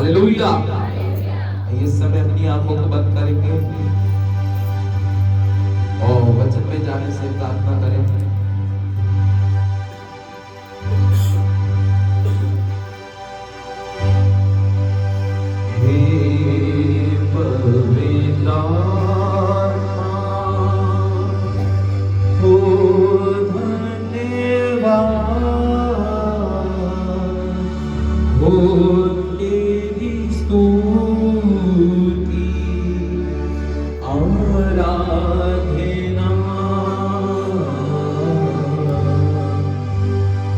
Hallelujah. इस समय अपनी आंखों को बंद करेंगे और वचन में जाने से प्रार्थना करेंगे। हे पवित्र हो धन्यवाद हो तेरी स्तुति आराधना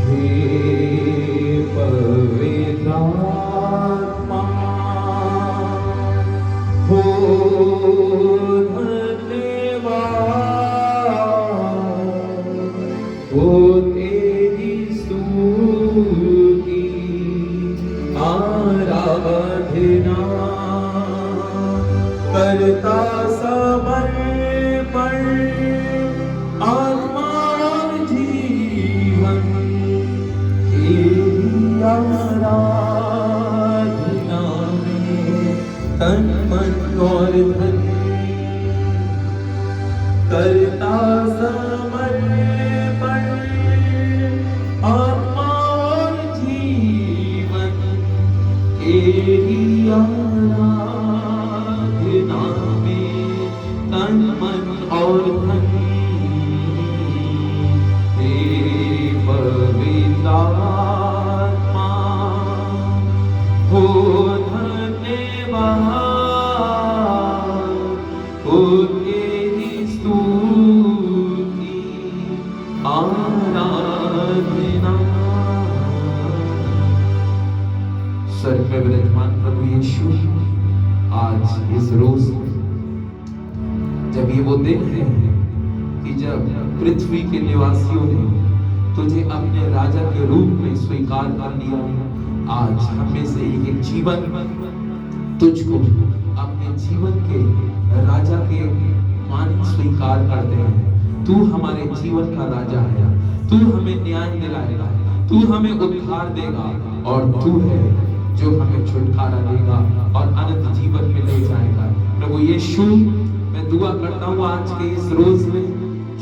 हे पवित्र आत्मा हो धन्यवाद हो तेरी स्तुति आराधना करता समर्पण आत्मा जीवन तेरी आराधना में तन मन और धन करता समर्पण आत्मा और जीवन तेरी आराधना में तन मन और धन तेरी पवित्र आत्मा हो धन्यवाद हो तेरी स्तुति आराधना। स्वर्ग में विराजमान प्रभु यीशु, आज इस रोज जब ये वो दिन है कि जब पृथ्वी के निवासियों ने तुझे अपने राजा के रूप में स्वीकार कर लिया, आज हमें से एक जीवन तुझको अपने जीवन के राजा के मान स्वीकार करते हैं। तू हमारे जीवन का राजा है, तू हमें न्याय दिलाएगा, तू हमें उद्धार देगा और तू है जो हमें छुटकारा देगा और अनंत जीवन में ले जाएगा। प्रभु यीशु, मैं दुआ करता हूँ आज के इस रोज में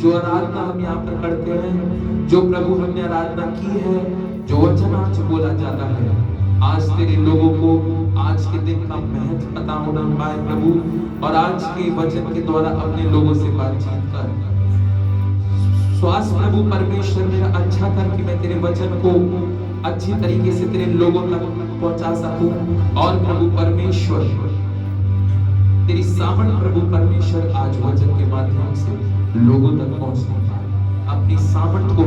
जो आराधना हम यहाँ पर करते हैं, जो प्रभु हमने आराधना की है, जो वचन आज बोला जाता है, आज तेरे लोगों को आज के दिन का महत्व पता होना पाए प्रभु, और आज के वचन के द्वारा अपने लोगों से बातचीत कर। स्वास्थ्य प्रभु परमेश्वर मेरा अच्छा कर कि मैं तेरे वचन को अच्छी तरीके से तेरे लोगों तक पहुंचा सकूं, और प्रभु परमेश्वर तेरी सामर्थ प्रभु परमेश्वर आज वचन के माध्यम से लोगों तक पहुंचने पाए। अपनी सामर्थ को,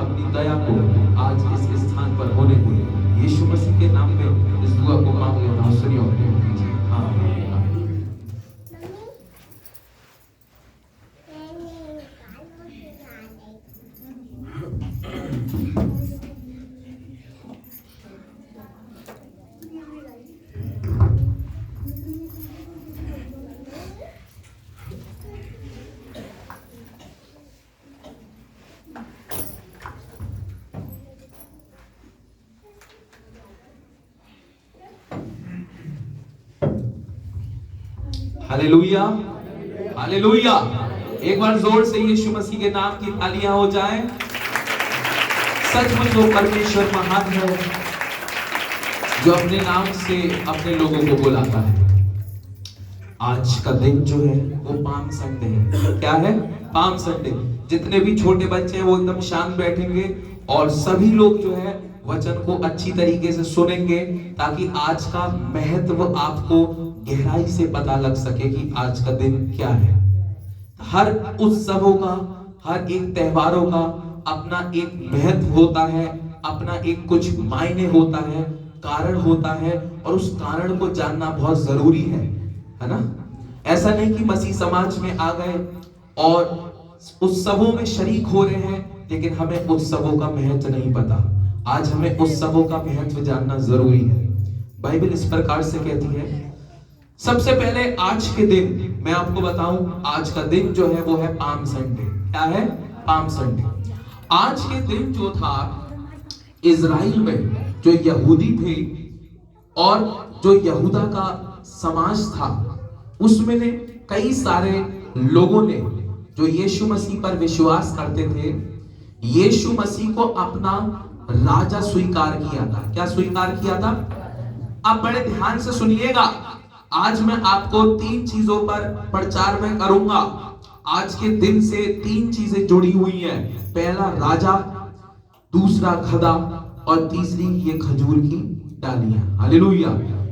अपनी दया को आज इस स्थान पर होने दे। यीशु मसीह के नाम में इस दुआ को मांग लेता हूं। सुनिए और कीजिए। आमीन। Hallelujah, hallelujah. एक बार जोर से यीशु मसीह के नाम की तालियां हो जाएं। सचमुच वो परमेश्वर महान है जो अपने नाम से अपने लोगों को बुलाता है। आज का दिन जो है वो पाम संडे है। क्या है? Palm Sunday. जितने भी छोटे बच्चे हैं वो एकदम शांत बैठेंगे और सभी लोग जो है वचन को अच्छी तरीके से सुनेंगे, ताकि आज का महत्व आपको गहराई से पता लग सके कि आज का दिन क्या है। हर उत्सवों का, हर एक त्योहारों का अपना एक महत्व होता है, अपना एक कुछ मायने होता है, कारण होता है, और उस कारण को जानना बहुत जरूरी है ना। ऐसा नहीं कि मसीह समाज में आ गए और उत्सवों में शरीक हो रहे हैं लेकिन हमें उत्सवों का महत्व नहीं पता। आज हमें उत्सवों का महत्व जानना जरूरी है। बाइबल इस प्रकार से कहती है। सबसे पहले आज के दिन मैं आपको बताऊं, आज का दिन जो है वो है पाम संडे। क्या है? Palm Sunday. आज के दिन जो था इजराइल में जो यहूदी थे और जो यहूदा का समाज था उसमें ने कई सारे लोगों ने जो यीशु मसीह पर विश्वास करते थे, यीशु मसीह को अपना राजा स्वीकार किया था। क्या स्वीकार किया था? आप बड़े ध्यान से सुनिएगा। आज मैं आपको 3 चीजों पर प्रचार में करूंगा। आज के दिन से 3 चीजें जुड़ी हुई हैं। पहला राजा, दूसरा गधा और तीसरी ये खजूर की डालियां। हालेलुया।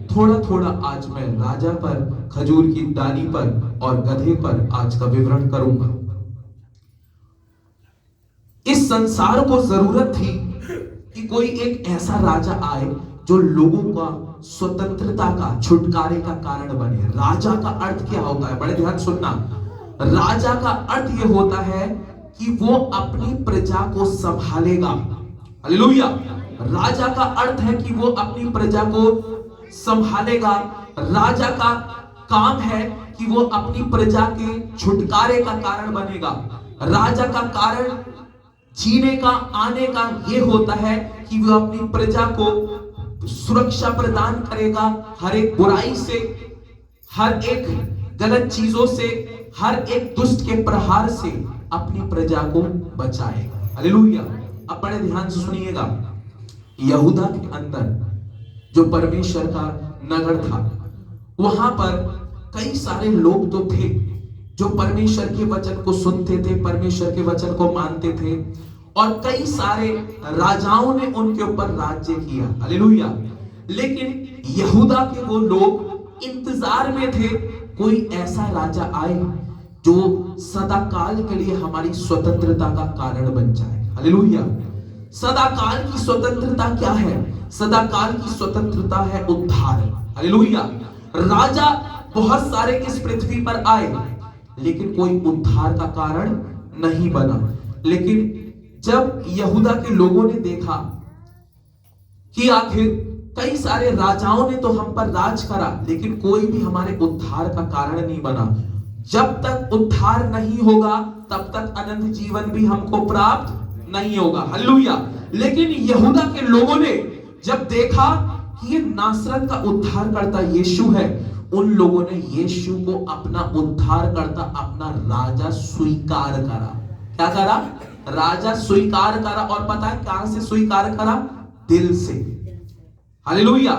थोड़ा थोड़ा आज मैं राजा पर, खजूर की डाली पर और गधे पर आज का विवरण करूंगा। इस संसार को जरूरत थी कि कोई एक ऐसा राजा आए जो लोगों का स्वतंत्रता का, छुटकारे का कारण बने। राजा का अर्थ क्या होता है? बड़े ध्यान सुनना। राजा का अर्थ यह होता है कि वो अपनी प्रजा को संभालेगा। हालेलुया। राजा का अर्थ है कि वो अपनी प्रजा को संभालेगा। राजा का काम है कि वो अपनी प्रजा के छुटकारे का कारण बनेगा। राजा का कारण जीने का, आने का ये होता है कि वो अपनी प्रजा को सुरक्षा प्रदान करेगा, हर एक बुराई से, हर एक गलत चीजों से, हर एक दुष्ट के प्रहार से अपनी प्रजा को बचाएगा। हालेलुया। अब बड़े ध्यान से सुनिएगा। यहूदा के अंदर जो परमेश्वर का नगर था, वहां पर कई सारे लोग तो थे जो परमेश्वर के वचन को सुनते थे, परमेश्वर के वचन को मानते थे, और कई सारे राजाओं ने उनके ऊपर राज्य किया। हालेलुया। लेकिन यहूदा के वो लोग इंतजार में थे कोई ऐसा राजा आए जो सदा काल के लिए हमारी स्वतंत्रता का कारण बन जाए। हालेलुया। सदा काल की स्वतंत्रता क्या है? सदा काल की स्वतंत्रता है उद्धार। हालेलुया। राजा बहुत सारे इस पृथ्वी पर आए लेकिन कोई उद्धार का कारण नहीं बना। लेकिन जब यहूदा के लोगों ने देखा कि आखिर कई सारे राजाओं ने तो हम पर राज करा लेकिन कोई भी हमारे उद्धार का कारण नहीं बना, जब तक उद्धार नहीं होगा तब तक अनंत जीवन भी हमको प्राप्त नहीं होगा। हालेलुया। लेकिन यहूदा के लोगों ने जब देखा कि ये नासरत का उद्धार करता यीशु है, उन लोगों ने यीशु को अपना उद्धार करता, अपना राजा स्वीकार करा। क्या करा? राजा स्वीकार करा। और पता है कहां से स्वीकार करा? दिल से। हालेलुया।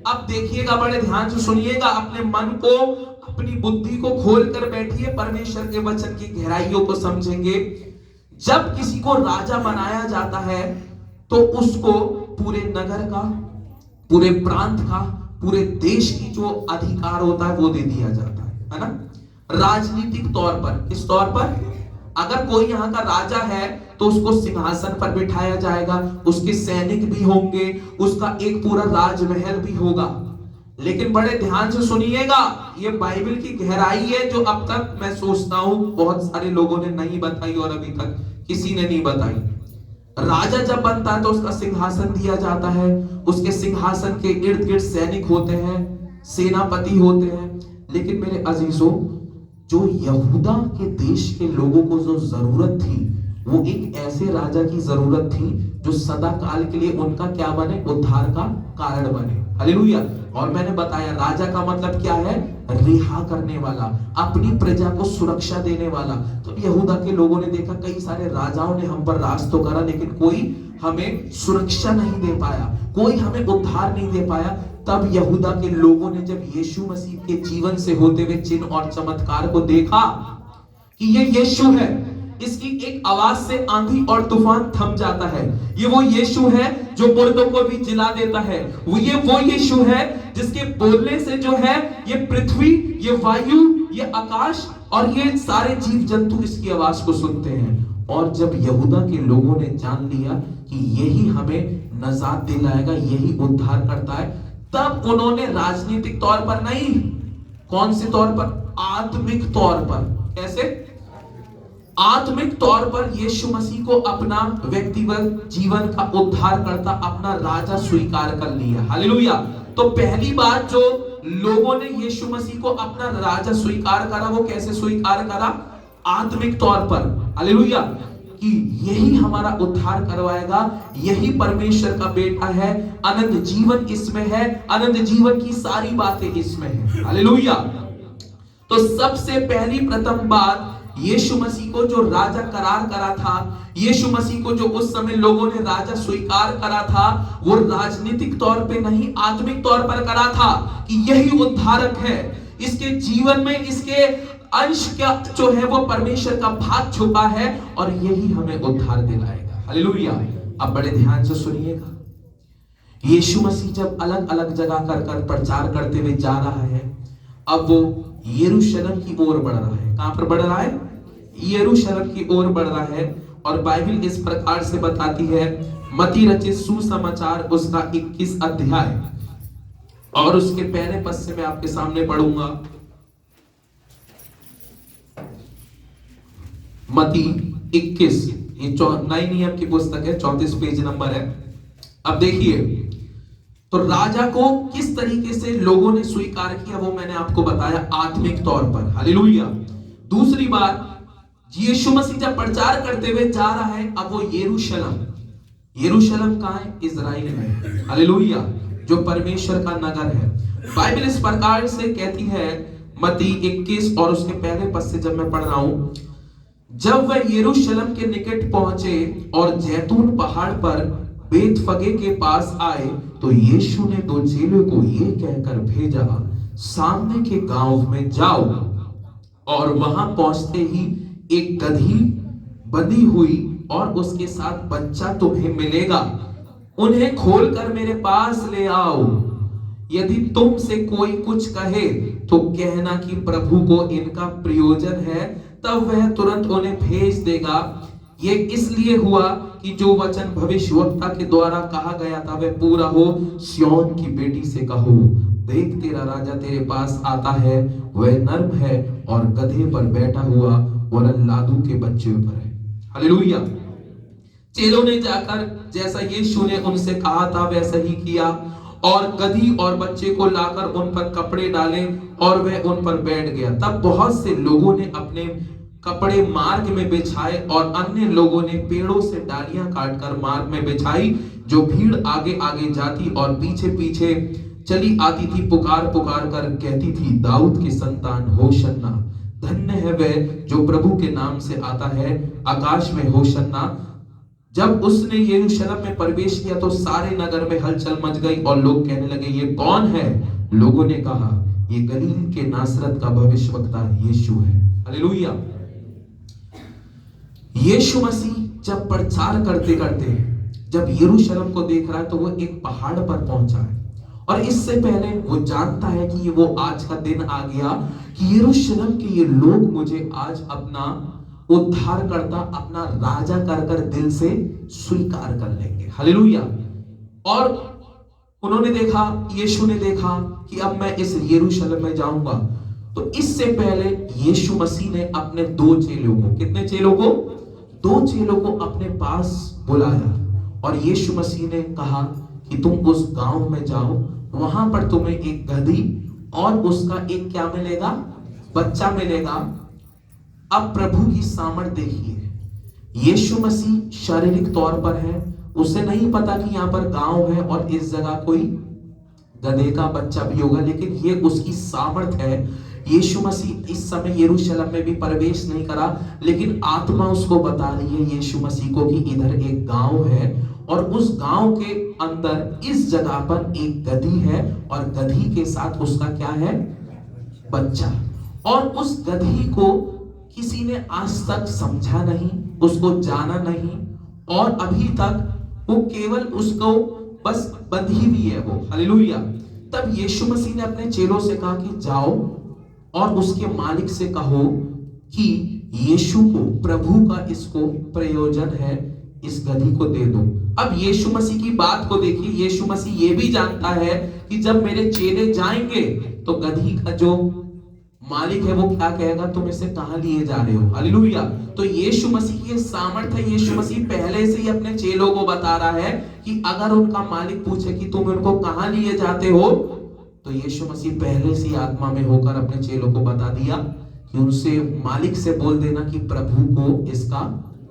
अब देखिएगा, बड़े ध्यान से सुनिएगा, अपने मन को, अपनी बुद्धि को खोल कर बैठिए, परमेश्वर के वचन की गहराइयों को समझेंगे। जब किसी को राजा बनाया जाता है तो उसको पूरे नगर का, पूरे प्रांत का, पूरे देश की जो अधिकार होता है वो दे दिया जाता है ना? राजनीतिक तौर पर, इस तौर पर अगर कोई यहाँ का राजा है तो उसको सिंहासन पर बिठाया जाएगा, उसके सैनिक भी होंगे, उसका एक पूरा राजमहल भी होगा। लेकिन बड़े ध्यान से सुनिएगा, ये बाइबल की गहराई है जो अब तक मैं सोचता हूं बहुत सारे लोगों ने नहीं बताई और अभी तक किसी ने नहीं बताई। राजा जब बनता है तो उसका सिंहासन दिया जाता है, उसके सिंहासन के इर्द गिर्द सैनिक होते हैं, सेनापति होते हैं। लेकिन मेरे अजीजों, जो यहूदा के देश के लोगों को जो जरूरत थी वो एक ऐसे राजा की जरूरत थी जो सदा काल के लिए उनका क्या बने? उद्धार का कारण बने। हालेलुया। और मैंने बताया राजा का मतलब क्या है? रिहा करने वाला, अपनी प्रजा को सुरक्षा देने वाला। तो यहूदा के लोगों ने देखा कई सारे राजाओं ने हम पर राज तो करा लेकिन कोई हमें सुरक्षा नहीं दे पाया, कोई हमें उद्धार नहीं दे पाया। तब यहूदा के लोगों ने जब यीशु मसीह के जीवन से होते हुए चिन्ह और चमत्कार को देखा कि ये यीशु है, इसकी एक आवाज से आंधी और तूफान थम जाता है। ये वो यीशु है जो मुर्दों को भी जिला देता है। वो यीशु है जिसके बोलने से जो है ये पृथ्वी, ये वायु, ये आकाश और ये सारे जीव जंतु इसकी आवाज को सुनते हैं। और जब यहूदा के लोगों ने जान लिया कि यही हमें नजात दिलाएगा, यही उद्धार करता है, तब उन्होंने राजनीतिक तौर पर नहीं, कौन से तौर पर? आत्मिक तौर पर। कैसे? आत्मिक तौर पर यीशु मसीह को अपना व्यक्तिगत जीवन का उद्धार करता, अपना राजा स्वीकार कर लिया। हालेलुया। तो पहली बात जो लोगों ने यीशु मसीह को अपना राजा स्वीकार करा, वो कैसे स्वीकार करा? आत्मिक तौर पर। हालेलुया। कि यही हमारा उद्धार करवाएगा, यही परमेश्वर का बेटा है, अनंत जीवन इसमें है, अनंत जीवन की सारी बातें इसमें है। हालेलुया। तो सबसे पहली प्रथम बात, यीशु मसीह को जो राजा करार करा था, यीशु मसीह को जो उस समय लोगों ने राजा स्वीकार करा था, वो राजनीतिक तौर पे नहीं, आत्मिक तौर पर करा था कि यही उद्धारक है। इसके जीवन में इसके अंश का जो है वो परमेश्वर का भाग छुपा है और यही हमें उद्धार दिलाएगा। हालेलुया। अब बड़े ध्यान से सुनिएगा, यीशु मसीह जब अलग अलग जगह कर कर प्रचार करते हुए जा रहा है, अब वो यरूशलेम की ओर बढ़ रहा है। कहां पर बढ़ रहा है? यरूशलेम की ओर बढ़ रहा है। और बाइबल इस प्रकार से बताती है, मत्ती रचित सुसमाचार उसका 21 अध्याय और उसके पहले पद से मैं आपके सामने पढ़ूंगा। मत्ती 21, ये नई नियम की पुस्तक है, 34 पेज नंबर है। अब देखिए, तो राजा को किस तरीके से लोगों ने स्वीकार किया वो मैंने आपको बताया आत्मिक तौर पर। हालेलुया। दूसरी बात, यीशु मसीह जब प्रचार करते हुए जा रहा है, अब वो यरूशलेम कहां है? इजराइल में। हालेलुया, जो परमेश्वर का नगर है। बाइबल इस प्रकार से कहती है, मत्ती 21 और उसके पहले पद से जब मैं पढ़ रहा हूं, जब वह यरूशलेम के निकट पहुंचे और जैतून पहाड़ पर बेतफगे के पास आए, तो यीशु ने दो चेलों को ये कहकर भेजा, सामने के गांव में जाओ और वहां पहुंचते ही एक गधी बंधी हुई और उसके साथ बच्चा तुम्हें मिलेगा, उन्हें खोलकर मेरे पास ले आओ। यदि तुमसे कोई कुछ कहे तो कहना कि प्रभु को इनका प्रयोजन है, तब वह तुरंत उन्हें भेज देगा। ये इसलिए हुआ कि जो वचन भविष्यवक्ता के द्वारा कहा गया था वह पूरा हो। सिय्योन की बेटी से कहो, देख तेरा राजा तेरे पास आता है, वह नर्म है और गधे पर बैठा हुआ वरन लादू के बच्चे पर है। हालेलुया। चेलों ने जाकर जैसा यीशु ने उनसे कहा था वैसा ही किया और गधी और बच्चे को लाकर उन पर कपड़े डाले और वह उन पर बैठ गया। तब बहुत से लोगों ने अपने कपड़े मार्ग में बिछाए और अन्य लोगों ने पेड़ों से डालियां काटकर मार्ग में बिछाई। जो भीड़ आगे आगे जाती और पीछे पीछे चली आती थी, पुकार पुकार कर कहती थी, दाऊद की संतान होशन्ना, धन्य है वह जो प्रभु के नाम से आता है, आकाश में होशन्ना। जब उसने यरूशलेम में प्रवेश किया तो सारे नगर में हलचल मच गई और लोग कहने लगे, ये कौन है? लोगों ने कहा, ये गलील के नासरत का भविष्यवक्ता यीशु है। हालेलुया। यीशु मसीह जब प्रचार करते करते जब यरूशलेम को देख रहा है तो वो एक पहाड़ पर पहुंचा है और इससे पहले वो जानता है कि वो आज का दिन आ गया कि यरूशलेम के ये लोग मुझे आज अपना उद्धार करता, अपना राजा कर कर दिल से स्वीकार कर लेंगे। हालेलुया। और उन्होंने देखा, यीशु ने देखा कि अब मैं इस यरूशलेम में जाऊंगा, तो इससे पहले यीशु मसीह ने अपने दो चेलों को, कितने चेलों को? दो चेलों को अपने पास बुलाया और यीशु मसीह ने कहा कि तुम उस गांव में जाओ, वहां पर तुम्हें एक गधी और उसका एक क्या मिलेगा? बच्चा मिलेगा। अब प्रभु की सामर्थ देखिए, यीशु मसीह शारीरिक तौर पर है, उसे नहीं पता कि यहाँ पर गांव है और इस जगह कोई गधे का बच्चा भी होगा, लेकिन ये उसकी सामर्थ है। यीशु मसीह इस समय यरूशलेम में भी प्रवेश नहीं करा, लेकिन आत्मा उसको बता रही है यीशु मसीह को कि इधर एक गांव है और उस गांव के अंदर इस जगह पर एक गधी है और गधी के साथ उसका क्या है? बच्चा। और उस गधी को किसी ने आज तक समझा नहीं, उसको जाना नहीं और अभी तक वो केवल उसको बस बंधी भी है वो। हालेलुया। तब यीशु मसीह ने अपने चेलों से कहा कि जाओ और उसके मालिक से कहो कि यीशु को, प्रभु का इसको प्रयोजन है, इस गधी को दे दो। अब यीशु मसीह की बात को देखिए, यीशु मसीह ये भी जानता है कि जब मेरे चेले जाएंगे तो गधी का जो मालिक है वो क्या कहेगा, तुम इसे कहां लिए जा रहे हो। हालेलुया। तो यीशु मसीह की सामर्थ्य है, यीशु मसीह पहले से ही अपने चेलों को बता रहा है कि अगर उनका मालिक पूछे कि तुम उनको कहां लिए जाते हो, तो यीशु मसीह पहले से आत्मा में होकर अपने चेलों को बता दिया कि उनसे, मालिक से बोल देना कि प्रभु को इसका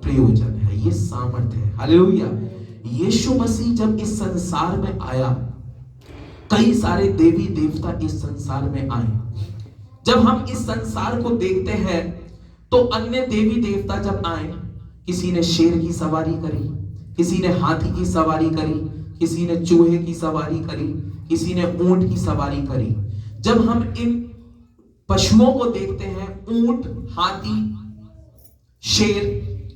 प्रयोजन है। है, ये सामर्थ्य है। हालेलुया। यीशु मसीह जब इस संसार में आया, कई सारे देवी देवता इस संसार में आए। जब हम इस संसार को देखते हैं तो अन्य देवी देवता जब आए, किसी ने शेर की सवारी करी, किसी ने हाथी की सवारी करी, किसी ने चूहे की सवारी करी, किसी ने ऊंट की सवारी करी। जब हम इन पशुओं को देखते हैं, ऊंट, हाथी, शेर,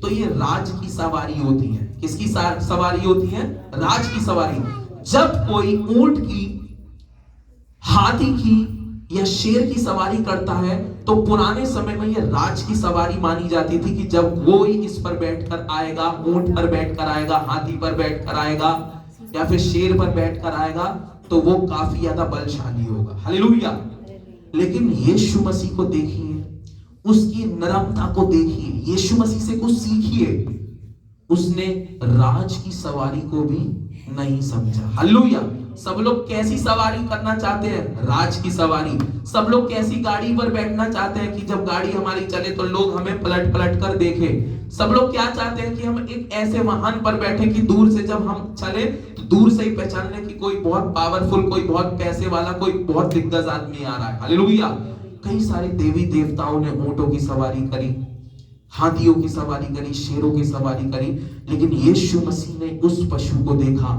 तो ये राज की सवारी होती है। किसकी सवारी होती है? राज की सवारी। जब कोई ऊंट की, हाथी की या शेर की सवारी करता है तो पुराने समय में यह राज की सवारी मानी जाती थी कि जब वो ही इस पर बैठकर आएगा, ऊंट पर बैठकर आएगा, हाथी पर बैठकर आएगा या फिर शेर पर बैठकर आएगा, तो वो काफी ज्यादा बलशाली होगा। हालेलुया। लेकिन यीशु मसीह को देखिए, उसकी नरमता को देखिए, यीशु मसीह से कुछ सीखिए। उसने राज की सवारी को भी नहीं समझा। हालेलुया। सब लोग कैसी सवारी करना चाहते हैं? राज की सवारी। सब लोग कैसी गाड़ी पर बैठना चाहते हैं कि जब गाड़ी हमारी चले तो लोग हमें पलट पलट कर देखें। सब लोग क्या चाहते हैं कि हम एक ऐसे वाहन पर बैठे कि दूर से जब हम चले तो दूर से ही पहचान लें कि कोई बहुत पावरफुल, कोई बहुत पैसे वाला, कोई बहुत दिग्गज आदमी आ रहा है। हालेलुया। कई सारे देवी देवताओं ने ऊंटों की सवारी करी, हाथियों की सवारी करी, शेरों की सवारी करी, लेकिन यीशु मसीह ने उस पशु को देखा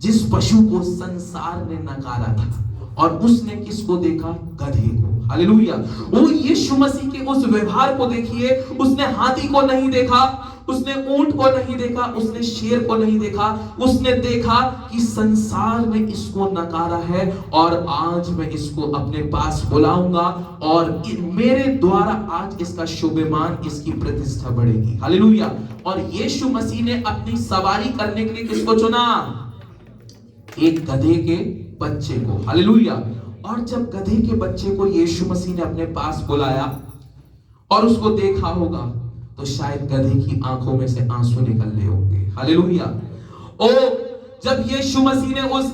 जिस पशु को संसार ने नकारा था, और उसने किसको देखा? गधे को। हालेलुया। वो यीशु मसीह के उस व्यवहार को देखिए। उसने हाथी को नहीं देखा, उसने ऊंट को नहीं देखा, उसने शेर को नहीं देखा। उसने देखा कि संसार में इसको नकारा है और आज मैं इसको अपने पास बुलाऊंगा और मेरे द्वारा आज इसका शुभमान, इसकी प्रतिष्ठा बढ़ेगी। हालेलुया। और यीशु मसीह ने अपनी सवारी करने के लिए किसको चुना? एक गधे के बच्चे को। हालेलुया। और जब गधे के बच्चे को यीशु मसीह ने अपने पास बुलाया और उसको देखा होगा तो शायद गधे की आंखों में से आंसू निकलने होंगे। हालेलुया। ओ जब यीशु मसीह ने उस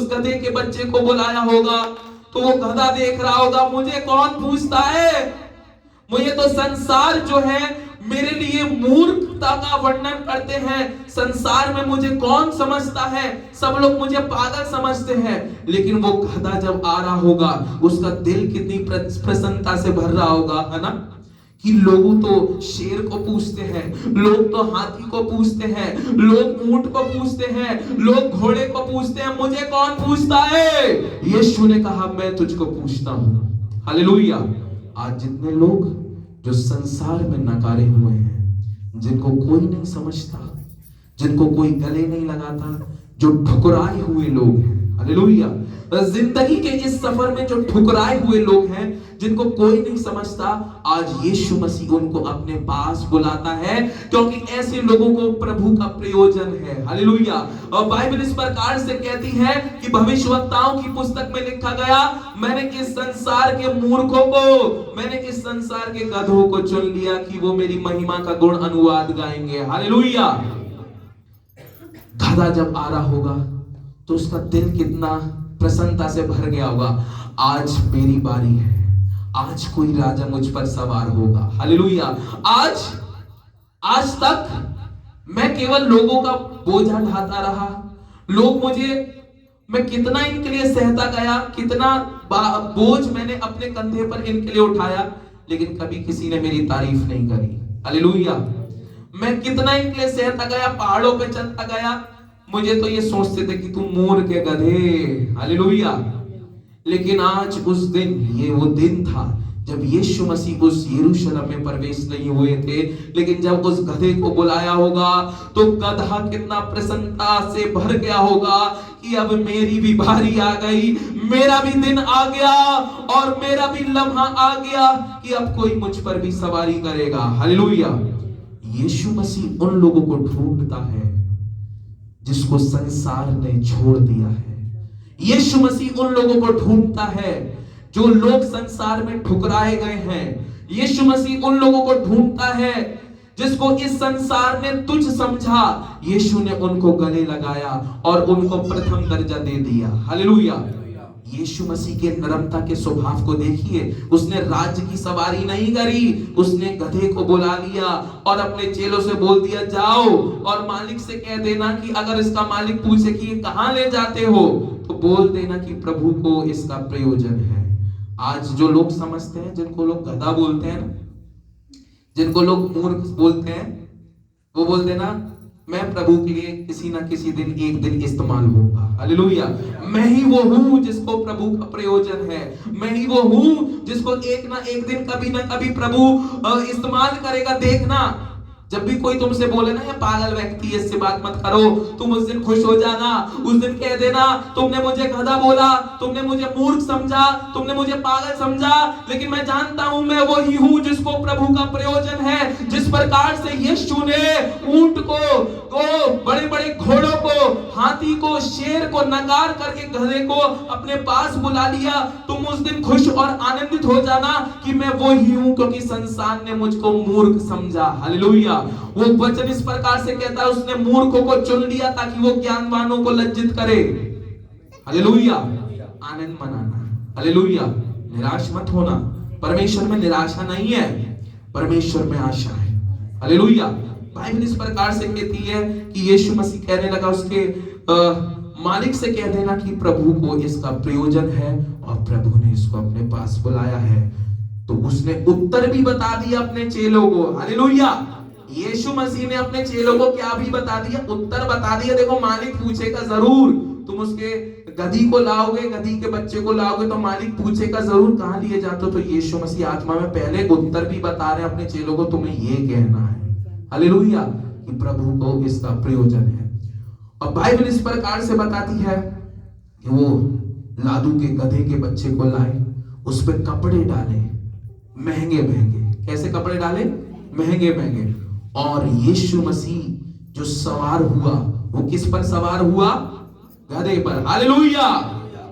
गधे के बच्चे को बुलाया होगा तो वो गधा देख रहा होगा, मुझे कौन पूछता है? मुझे तो संसार जो है मेरे लिए मूर्खता का वर्णन करते हैं। संसार में मुझे कौन समझता है? सब लोग मुझे पागल समझते हैं। लेकिन वो गधा जब आ रहा होगा, उसका दिल कितनी प्रसन्नता से भर रहा होगा, है ना? कि लोग तो शेर को पूछते हैं, लोग तो हाथी को पूछते हैं, लोग ऊंट को पूछते हैं, लोग घोड़े को पूछते हैं, मुझे कौन पूछता है? यीशु ने कहा, मैं तुझको पूछता हूं। हालेलुया। आज जितने लोग जो संसार में नकारे हुए हैं, जिनको कोई नहीं समझता, जिनको कोई गले नहीं लगाता, जो ठुकराए हुए लोग हैं। हालेलुया। जिंदगी के इस सफर में जो ठुकराए हुए लोग हैं, जिनको कोई नहीं समझता, आज यीशु मसीह उनको अपने पास बुलाता है, क्योंकि ऐसे लोगों को प्रभु का प्रयोजन है। हालेलुया। और बाइबल इस प्रकार से कहती है कि भविष्यवक्ताओं की पुस्तक में लिखा गया, मैंने इस संसार के मूर्खों को, मैंने इस संसार के गधों को चुन लिया कि वो मेरी महिमा का गुण अनुवाद गाएंगे। हालेलुया। गधा जब आ रहा होगा तो उसका दिल कितना प्रसन्नता से भर गया होगा, आज मेरी बारी है, आज कोई राजा मुझ पर सवार होगा। हालेलुया। आज तक मैं केवल लोगों का बोझा ढाता रहा, मैं कितना इनके लिए सहता गया, कितना बोझ मैंने अपने कंधे पर इनके लिए उठाया, लेकिन कभी किसी ने मेरी तारीफ नहीं करी। हालेलुया। मैं कितना इनके लिए सहता गया, पहाड़ों पे चलता गया, मुझे तो ये सोचते थे कि तुम मूर्ख के गधे। हालेलुया। लेकिन आज उस दिन, ये वो दिन था जब यीशु मसीह उस यरूशलेम में प्रवेश नहीं हुए थे, लेकिन जब उस गधे को बुलाया होगा तो गधा कितना प्रसन्नता से भर गया होगा कि अब मेरी भी बारी आ गई, मेरा भी दिन आ गया और मेरा भी लम्हा आ गया कि अब कोई मुझ पर भी सवारी करेगा। हालेलुया। यीशु मसीह उन लोगों को ढूंढता है जिसको संसार ने छोड़ दिया है। यीशु मसीह उन लोगों को ढूंढता है जो लोग संसार में ठुकराए गए हैं। यीशु मसीह उन लोगों को ढूंढता है जिसको इस संसार ने तुच्छ समझा, यीशु ने उनको गले लगाया और उनको प्रथम दर्जा दे दिया। हालेलुया। यीशु मसीह के नरमता के स्वभाव को देखिए। उसने राज्य की सवारी नहीं करी, उसने गधे को बुला लिया और अपने चेलों से बोल दिया जाओ और मालिक से कह देना कि अगर इसका मालिक पूछे कि ये कहां ले जाते हो तो बोल देना कि प्रभु को इसका प्रयोजन है। आज जो लोग समझते हैं, जिनको लोग गधा बोलते हैं ना, जिनको लोग मूर्ख बोलते हैं, वो बोल देना मैं प्रभु के लिए किसी ना किसी दिन एक दिन इस्तेमाल होगा। हालेलुया। मैं ही वो हूं जिसको प्रभु का प्रयोजन है, मैं ही वो हूं जिसको एक ना एक दिन कभी ना कभी प्रभु इस्तेमाल करेगा। देखना, जब भी कोई तुमसे बोले ना ये पागल व्यक्ति है, इससे बात मत करो, तुम उस दिन खुश हो जाना। उस दिन कह देना तुमने मुझे गधा बोला, तुमने मुझे मूर्ख समझा, तुमने मुझे पागल समझा, लेकिन मैं जानता हूं मैं वो ही हूं जिसको प्रभु का प्रयोजन है। जिस प्रकार से यीशु ने ऊंट को बड़े बड़े घोड़ों को, हाथी को, शेर को नकार करके गधे को अपने पास बुला लिया, तुम उस दिन खुश और आनंदित हो जाना कि मैं वो ही हूं क्योंकि संसार ने मुझको मूर्ख समझा। हालेलुया। वो वचन इस प्रकार से कहता है उसने मूर्खों को चुन लिया ताकि वो ज्ञानवानों को लज्जित करे। हालेलुया। आनंद मनाना, हालेलुया। निराश मत होना। परमेश्वर में निराशा नहीं है, परमेश्वर में आशा है। हालेलुया। बाइबल इस प्रकार से कहती है कि यीशु मसीह कहने लगा उसके मालिक से कह देना कि प्रभु को इसका प्रयोजन है और प्रभु ने इसको अपने पास बुलाया है। तो उसने उत्तर भी बता दिया अपने चेलों को। हालेलुया। यीशु मसीह ने अपने चेलों को क्या भी बता दिया? उत्तर बता दिया। देखो मालिक पूछेगा जरूर, तुम उसके गधी को लाओगे, गधी के बच्चे को लाओगे तो मालिक पूछेगा जरूर कहां लिए जाते हो। तो यीशु मसीह आत्मा में पहले उत्तर भी बता रहे हैं अपने चेलों को, तुम्हें ये कहना है हालेलुया कि प्रभु को इसका प्रयोजन है। और बाइबल इस प्रकार से बताती है कि वो लादू के गधे के बच्चे को लाए, उस पर कपड़े डाले महंगे महंगे। कैसे कपड़े डाले? महंगे महंगे। और यीशु मसीह जो सवार हुआ वो किस पर सवार हुआ? गधे पर। हालेलुया।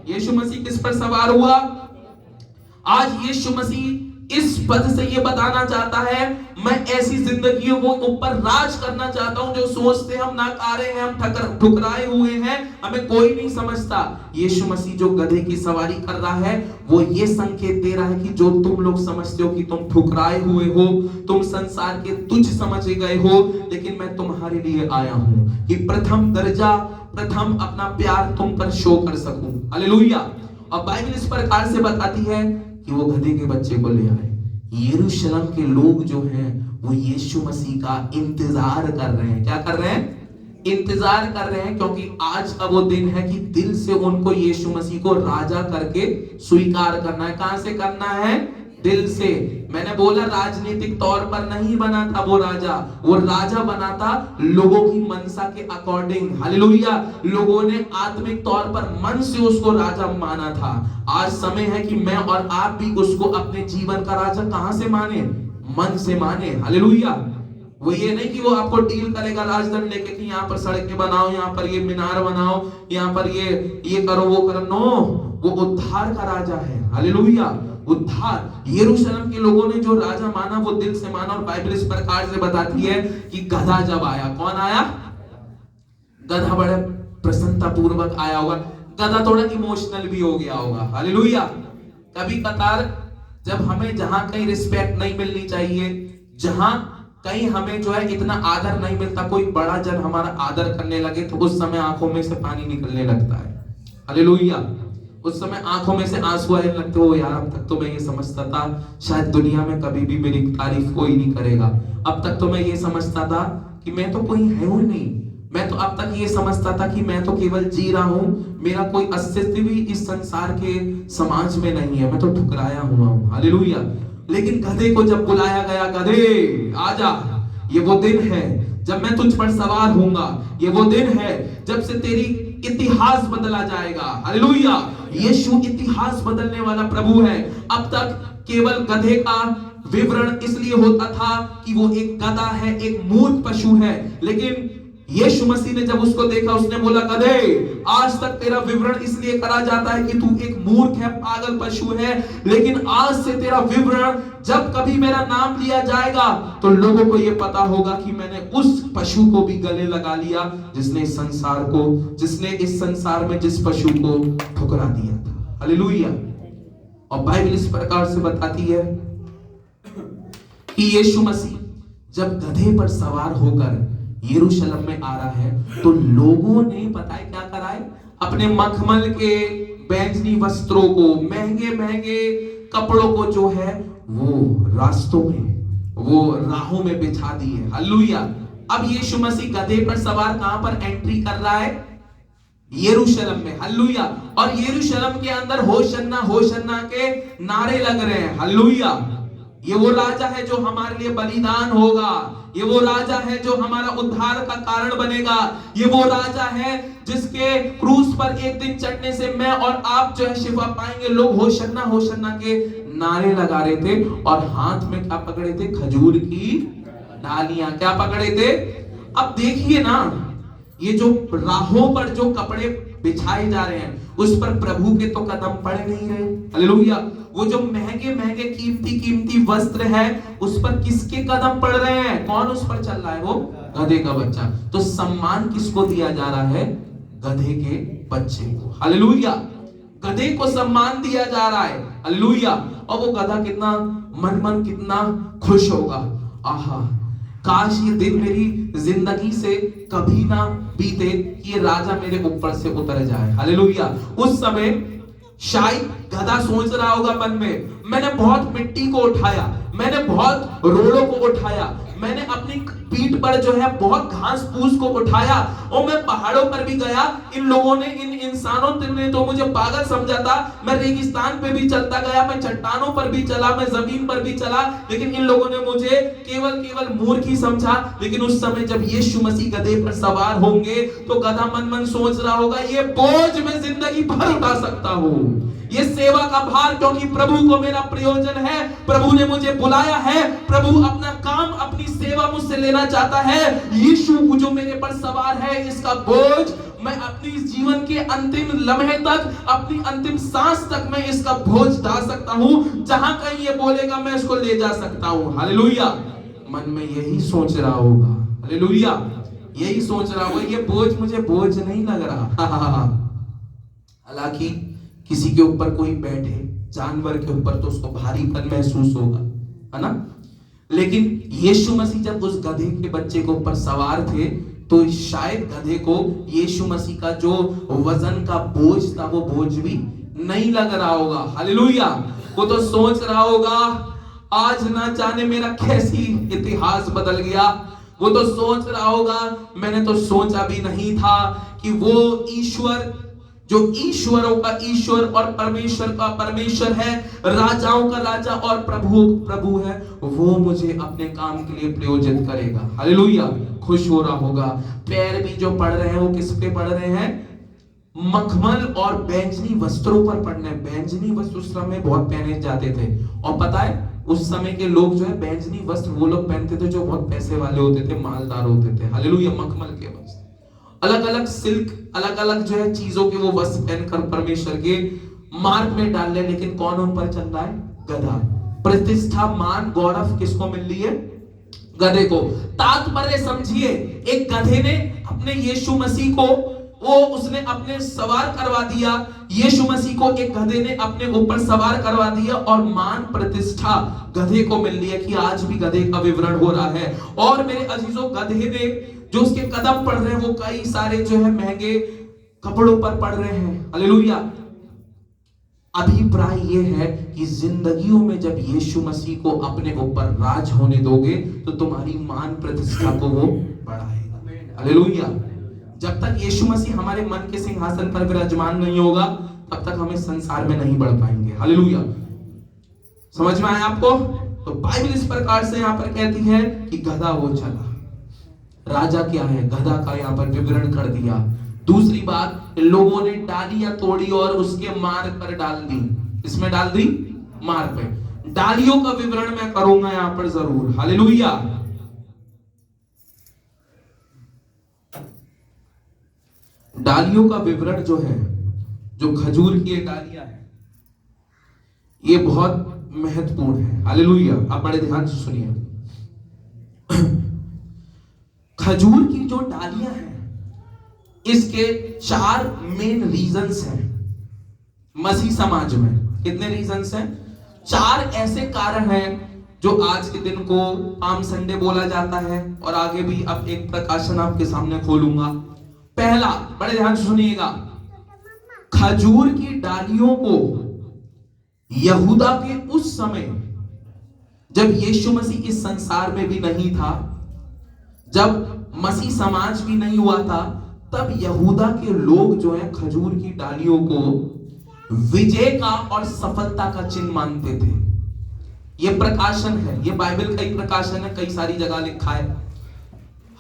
यीशु मसीह किस पर सवार हुआ? आज यीशु मसीह इस पद से ये बताना चाहता है मैं ऐसी जिंदगियों को ऊपर राज करना चाहता हूं जो सोचते हम नाकारे हैं, हम ठुकराए हुए हैं, हमें कोई नहीं समझता। यीशु मसीह जो गधे की सवारी कर रहा है वो ये संकेत दे रहा है कि जो तुम लोग समझते हो कि तुम ठुकराए हुए हो, तुम संसार के तुच्छ समझे गए हो, लेकिन मैं तुम्हारे लिए आया हूं कि प्रथम दर्जा, प्रथम अपना प्यार तुम पर शो कर सकूं। हालेलुया। और बाइबल इस प्रकार से बताती है कि वो गधे के बच्चे को ले आए। यरूशलेम के लोग जो हैं वो यीशु मसीह का इंतजार कर रहे हैं। क्या कर रहे हैं? इंतजार कर रहे हैं, क्योंकि आज का वो दिन है कि दिल से उनको यीशु मसीह को राजा करके स्वीकार करना है। कहां से करना है? दिल से। मैंने बोला राजनीतिक तौर पर नहीं बना था वो राजा बना था लोगों की मनसा के अकॉर्डिंग। हालेलुया। लोगों ने आत्मिक तौर पर मन से उसको राजा माना था। आज समय है कि मैं और आप भी उसको अपने जीवन का राजा कहां से माने? मन से माने। हालेलुया। वो ये नहीं कि वो आपको डील करेगा राजदंड लेके कि यहाँ पर सड़कें बनाओ, यहाँ पर ये मीनार बनाओ, यहाँ पर ये करो वो करो। नो, वो उद्धार का राजा है। हालेलुया। उद्धार। यरूशलेम के लोगों ने जो राजा माना वो दिल से माना। और बाइबल इस प्रकार से बताती है कि गधा जब आया, कौन आया? गधा बड़े प्रसन्नता पूर्वक आया होगा। गधा थोड़ा इमोशनल भी हो गया होगा। हालेलुया। कभी कतार जब हमें जहां कहीं रिस्पेक्ट नहीं मिलनी चाहिए, जहां कहीं हमें जो है इतना आदर नहीं मिलता, कोई बड़ा जन हमारा आदर करने लगे तो उस समय आंखों में से पानी निकलने लगता है। हालेलुया। उस समय आंखों में से आंसू आने लगते हो। यार अब तक तो मैं ये समझता था शायद दुनिया में कभी भी मेरी तारीफ कोई नहीं करेगा। अब तक तो मैं ये समझता था कि मैं तो कोई है ही नहीं। मैं तो अब तक ये समझता था कि मैं तो केवल जी रहा हूं, मेरा कोई अस्तित्व भी इस संसार के समाज में नहीं है, मैं तो ठुकराया हुआ हूं। हालेलुया। लेकिन गधे को जब बुलाया गया, गधे आजा, ये वो दिन है जब मैं तुझ पर सवार होऊंगा, ये वो दिन है जब से तेरी इतिहास बदला जाएगा। हालेलुया। यीशु इतिहास बदलने वाला प्रभु है। अब तक केवल गधे का विवरण इसलिए होता था कि वो एक गधा है, एक मूर्ख पशु है, लेकिन यीशु मसीह ने जब उसको देखा उसने बोला गधे, आज तक तेरा विवरण इसलिए करा जाता है कि तू एक मूर्ख है, पागल पशु है, लेकिन आज से तेरा विवरण जब कभी मेरा नाम लिया जाएगा तो लोगों को यह पता होगा कि मैंने उस पशु को भी गले लगा लिया जिसने इस संसार में जिस पशु को ठुकरा दिया था। हालेलुया। और बाइबल इस प्रकार से बताती है कि यीशु मसीह जब गधे पर सवार होकर यरूशलेम में आ रहा है तो लोगों ने पता है क्या करा है, अपने मखमल के बैंगनी वस्त्रों को, महंगे महंगे कपड़ों को जो है वो रास्तों में, वो राहों में बिछा दिए। हालेलुया। अब यीशु मसीह गधे पर सवार कहां पर एंट्री कर रहा है? यरूशलेम में। हालेलुया। और यरूशलेम के अंदर होशन्ना होशन्ना के नारे लग रहे हैं। हालेलुया। ये वो राजा है जो हमारे लिए बलिदान होगा, ये वो राजा है जो हमारा उद्धार का कारण बनेगा, ये वो राजा है जिसके क्रूस पर एक दिन चढ़ने से मैं और आप जो है शिफा पाएंगे। लोग होशन्ना होशन्ना के नारे लगा रहे थे और हाथ में क्या पकड़े थे? खजूर की डालियां। क्या पकड़े थे? अब देखिए ना, ये जो राहों पर जो कपड़े बिछाए जा रहे हैं उस पर प्रभु के तो कदम पड़ नहीं रहे। हालेलुया। वो जो महंगे महंगे कीमती कीमती वस्त्र है उस पर किसके कदम पड़ रहे हैं? कौन उस पर चल रहा है? वो गधे का बच्चा। तो सम्मान किसको दिया जा रहा है? गधे के बच्चे को। हालेलुया। गधे को सम्मान दिया जा रहा है। हालेलुया। और वो गधा कितना मन कितना खुश होगा। आहा, काश ये दिन मेरी जिंदगी से कभी ना बीते कि ये राजा मेरे ऊपर से उतर जाए। हालेलुया। उस समय शायद गधा सोच रहा होगा मन में, मैंने बहुत मिट्टी को उठाया, मैंने बहुत रोड़ों को उठाया, मैंने अपनी पीठ पर जो है बहुत घास फूस को उठाया और मैं पहाड़ों पर भी गया। इन लोगों ने, इन इंसानों ने तो मुझे पागल समझा था। मैं रेगिस्तान पे भी चलता गया, मैं चट्टानों पर भी चला, मैं जमीन पर भी चला, लेकिन इन लोगों ने मुझे केवल मूर्ख ही समझा। लेकिन उस समय जब यीशु मसीह गधे पर सवार होंगे तो गधा मन सोच रहा होगा, ये बोझ मैं जिंदगी भर उठा सकता हूँ, ये सेवा का भार, क्योंकि प्रभु को मेरा प्रयोजन है, प्रभु ने मुझे बुलाया है, प्रभु अपना काम, अपनी सेवा मुझसे लेना चाहता है। यीशु जो मेरे पर सवार है, इसका बोझ मैं अपनी जीवन के अंतिम लम्हे तक, अपनी अंतिम सांस तक मैं इसका बोझ डाल सकता हूं। जहां कहीं ये बोलेगा मैं इसको ले जा सकता हूं। हालेलुया। मन में यही सोच रहा होगा। हालेलुया। यही सोच रहा होगा, ये बोझ मुझे बोझ नहीं लग रहा। हालांकि किसी के ऊपर कोई बैठे, जानवर के ऊपर, तो उसको भारीपन महसूस होगा, है ना। लेकिन यीशु मसीह जब उस गधे के बच्चे के ऊपर सवार थे तो शायद गधे को यीशु मसीह का जो वजन का बोझ था वो बोझ भी नहीं लग रहा होगा। हालेलुया। वो तो सोच रहा होगा, आज ना जाने मेरा कैसी इतिहास बदल गया। वो तो सोच रहा होगा, मैंने तो सोचा भी नहीं था कि वो ईश्वर जो ईश्वरों का ईश्वर और परमेश्वर का परमेश्वर है, राजाओं का राजा और प्रभु है, वो मुझे अपने काम के लिए प्रयोजित करेगा। हालेलुया। खुश हो रहा होगा। पैर भी जो पड़ रहे हैं वो किस पे पड़ रहे हैं? मखमल और बैंगनी वस्त्रों पर पड़ने। बैंगनी वस्त्र उस समय बहुत पहने जाते थे, और पता है उस समय के लोग जो है बैंगनी वस्त्र वो लोग पहनते थे जो बहुत पैसे वाले होते थे, मालदार होते थे। हालेलुया। मखमल के वस्त्र, अलग अलग सिल्क, अलग अलग जो है चीजों के वो वस्त्र पहनकर परमेश्वर के मार्ग में डाल रहे। लेकिन कौन उन पर चल रहा है? गधा। प्रतिष्ठा, मान, गौरव किसको मिल रही है? गधे को। तात्पर्य समझिए, एक गधे ने अपने यीशु मसीह को उसने अपने सवार करवा दिया। यीशु मसीह को एक गधे ने अपने ऊपर सवार करवा दिया और मान प्रतिष्ठा गधे को मिल रही है कि आज भी गधे का विवरण हो रहा है। और मेरे अजीजों, गधे ने जो उसके कदम पड़ रहे हैं वो कई सारे जो है महंगे कपड़ों पर पड़ रहे हैं। हालेलुया। अभिप्राय ये है कि जिंदगियों में जब यीशु मसीह को अपने ऊपर राज होने दोगे तो तुम्हारी मान प्रतिष्ठा को वो बढ़ाएगा। हालेलुया। जब तक यीशु मसीह हमारे मन के सिंहासन पर विराजमान नहीं होगा तब तक हमें संसार में नहीं बढ़ पाएंगे। हालेलुया। समझ में आया आपको? तो बाइबल इस प्रकार से यहाँ पर कहती है कि गधा वो चला। राजा क्या है? गधा का यहाँ पर विवरण कर दिया। दूसरी बात, लोगों ने डालियां तोड़ी और उसके मार्ग पर डाल दी। इसमें डाल दी? मार्ग पे। डालियों का विवरण मैं करूंगा यहाँ पर जरूर। हालेलुया। डालियों का विवरण जो है, जो खजूर की डालियां है, ये बहुत महत्वपूर्ण है। हालेलुया। आप बड़े ध्यान से सुनिए। खजूर की जो डालियां हैं इसके 4 मेन रीजंस हैं। मसीह समाज में। कितने रीजंस हैं? 4 ऐसे कारण हैं जो आज के दिन को पाम संडे बोला जाता है, और आगे भी अब एक प्रकाशन आपके सामने खोलूंगा। पहला, बड़े ध्यान से सुनिएगा, खजूर की डालियों को यहूदा के उस समय, जब यीशु मसीह इस संसार में भी नहीं था, जब मसीह समाज भी नहीं हुआ था, तब यहूदा के लोग जो है खजूर की डालियों को विजय का और सफलता का चिन्ह मानते थे। यह प्रकाशन है, यह बाइबल का एक प्रकाशन है, कई सारी जगह लिखा है।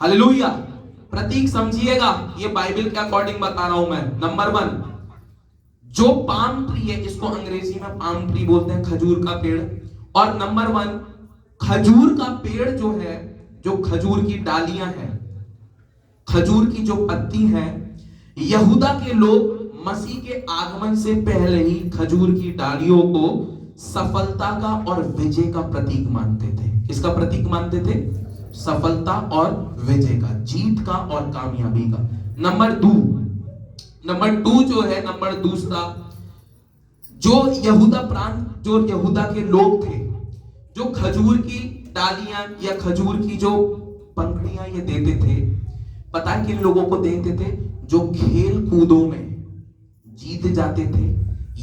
हालेलुया। प्रतीक समझिएगा, यह बाइबल के अकॉर्डिंग बता रहा हूं मैं। नंबर 1, जो पाम ट्री है, इसको अंग्रेजी में पाम ट्री बोलते हैं, खजूर का पेड़। और नंबर 1, खजूर का पेड़ जो है, जो खजूर की डालियां हैं, खजूर की जो पत्ती है, यहूदा के लोग मसीह के आगमन से पहले ही खजूर की डालियों को सफलता का और विजय का प्रतीक मानते थे। किसका प्रतीक मानते थे? सफलता और विजय का, जीत का और कामयाबी का। नंबर 2 जो है, नंबर दूसरा, जो यहूदा प्रांत, जो यहूदा के लोग थे, जो खजूर की डालियां या खजूर की जो पंखुड़ियां ये देते थे, पता है किन लोगों को देते थे? जो खेल कूदों में जीत जाते थे,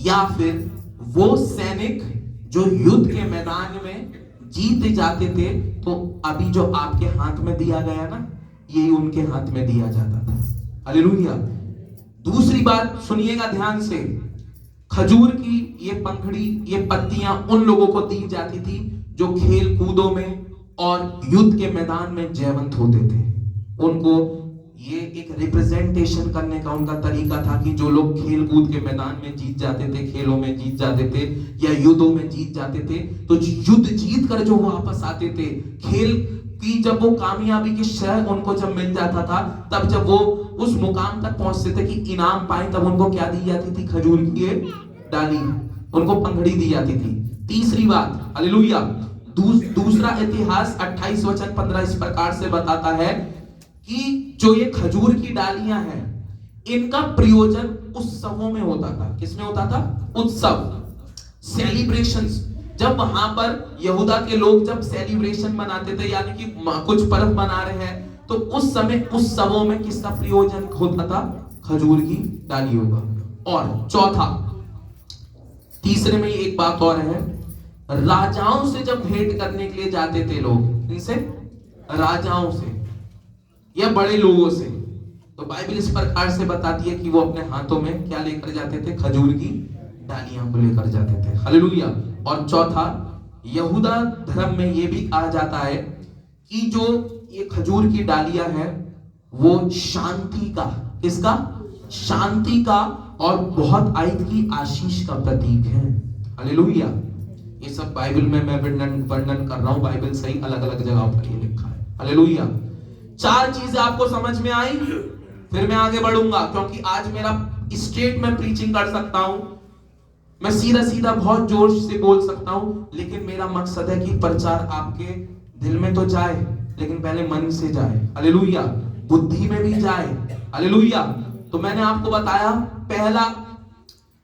या फिर वो सैनिक जो युद्ध के मैदान में जीत जाते थे। तो अभी जो आपके हाथ में दिया गया ना, यही उनके हाथ में दिया जाता था। हालेलुया। दूसरी बात सुनिएगा ध्यान से, खजूर की ये पंखड़ी, ये पत्तियां उन लोगों को दी जाती थी जो खेल कूदों में और युद्ध के मैदान में जयवंत होते थे। उनको ये एक रिप्रेजेंटेशन करने का उनका तरीका था कि जो लोग खेल कूद के मैदान में जीत जाते थे, खेलों में जीत जाते थे या युद्धों में जीत जाते थे, तो युद्ध जीत कर जो वापस आते थे, खेल की जब वो कामयाबी के श्रेय उनको जब मिल जाता था, तब जब वो उस मुकाम तक पहुंचते थे कि इनाम पाए, तब उनको क्या दी जाती थी? खजूर की डाली, उनको पंखड़ी दी जाती थी। तीसरी बात, हालेलुया, दूसरा इतिहास 28 वचन 15 इस प्रकार से बताता है कि जो ये खजूर की डालियां हैं, इनका प्रयोजन उत्सवों में होता था। किसमें होता था? उत्सव, सेलिब्रेशंस। जब वहां पर यहूदा के लोग जब सेलिब्रेशन मनाते थे, यानी कि कुछ पर्व मना रहे हैं, तो उस समय उत्सवों में किसका प्रयोजन होता था? खजूर की डालियों का। और चौथा, तीसरे में एक बात और है, राजाओं से जब भेंट करने के लिए जाते थे लोग, इनसे, राजाओं से या बड़े लोगों से, तो बाइबल इस प्रकार से बताती है कि वो अपने हाथों में क्या लेकर जाते थे? खजूर की डालियां को लेकर जाते थे। हालेलुया। और चौथा, यहूदा धर्म में ये भी कहा जाता है कि जो ये खजूर की डालियां हैं, वो शांति का, किसका? शांति का और बहुत आयत की आशीष का प्रतीक है। हालेलुया। ये सब बाइबल में मैं वर्णन कर रहा हूं, बाइबल सही अलग अलग जगह पर ये लिखा है। हालेलुया। 4 चीजें आपको समझ में आई, फिर मैं आगे बढ़ूंगा, क्योंकि आज मेरा स्टेट में प्रीचिंग कर सकता हूं, मैं सीधा सीधा बहुत जोर से बोल सकता हूं, लेकिन मेरा मकसद है कि प्रचार आपके दिल में तो जाए, लेकिन पहले मन से जाए। हालेलुया। बुद्धि में भी जाए। हालेलुया। तो मैंने आपको बताया, पहला,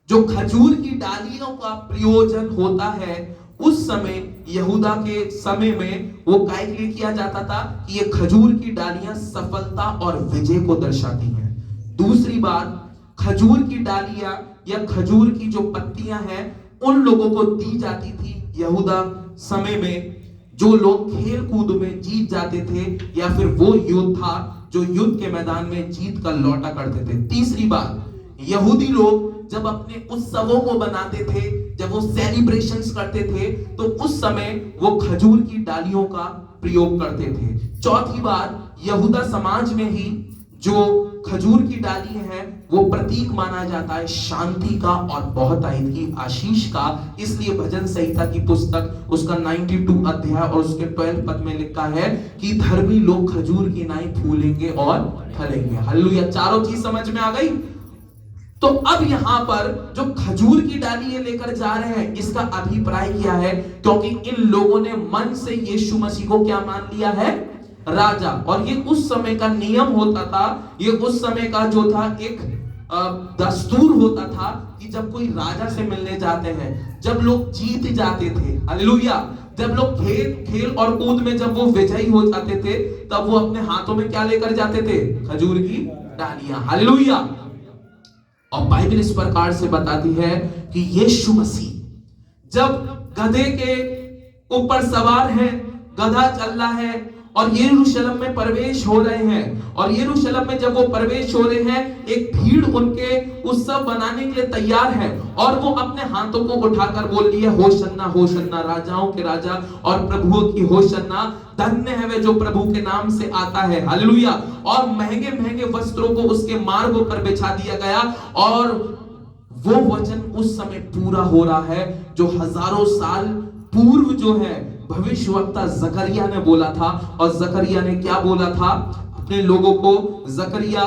जो खजूर की डालियों का प्रयोजन होता है, उस समय यहूदा के समय में वो काय के लिए किया जाता था कि ये खजूर की डालियां सफलता और विजय को दर्शाती हैं। दूसरी बात, खजूर की डालियां या खजूर की जो पत्तियां हैं, उन लोगों को दी जाती थी यहूदा समय में जो लोग खेल कूद में जीत जाते थे, या फिर वो योद्धा जो युद्ध के मैदान में जीत कर लौटा करते थे। तीसरी बात, यहूदी लोग जब अपने उत्सवों को बनाते थे, जब वो सेलिब्रेशंस करते थे, तो उस समय वो खजूर की डालियों का प्रयोग करते थे। चौथी बात, यहूदा समाज में ही जो खजूर की डाली है, वो प्रतीक माना जाता है शांति का और बहुत आयत की आशीष का। इसलिए भजन संहिता की पुस्तक उसका 92 अध्याय और उसके 12 पद में लिखा है कि धर्मी लोग खजूर की नाई फूलेंगे और फलेंगे। हालेलुया। चारों चीज समझ में आ गई। तो अब यहां पर जो खजूर की डाली ये लेकर जा रहे हैं, इसका अभिप्राय क्या है? क्योंकि इन लोगों ने मन से यीशु मसीह को क्या मान लिया है? राजा। और ये उस समय का नियम होता था, ये उस समय का जो था एक दस्तूर होता था कि जब कोई राजा से मिलने जाते हैं, जब लोग जीत जाते थे, हालेलुया, जब लोग खेल और कूद में जब वो विजयी हो जाते थे, तब वो अपने हाथों में क्या लेकर जाते थे? खजूर की डालियां, हालेलुया। और बाइबल इस प्रकार से बताती है कि यीशु मसीह जब गधे के ऊपर सवार है, गधा चल रहा है और यरूशलेम में प्रवेश हो रहे हैं, और यरूशलेम में जब वो प्रवेश हो रहे हैं, एक भीड़ उनके उत्सव बनाने के लिए तैयार है, और वो अपने हाथों को उठाकर बोल रही है, होशन्ना होशन्ना, राजाओं के राजा और प्रभुओं की होशन्ना, धन्य है वे जो प्रभु के नाम से आता है, हालेलुया। और महंगे महंगे वस्त्रों को उसके मार्गों पर बिछा दिया गया, और वो वचन उस समय पूरा हो रहा है जो हजारों साल पूर्व जो है भविष्यवक्ता जकरिया ने बोला था। और जकरिया ने क्या बोला था अपने लोगों को? जकरिया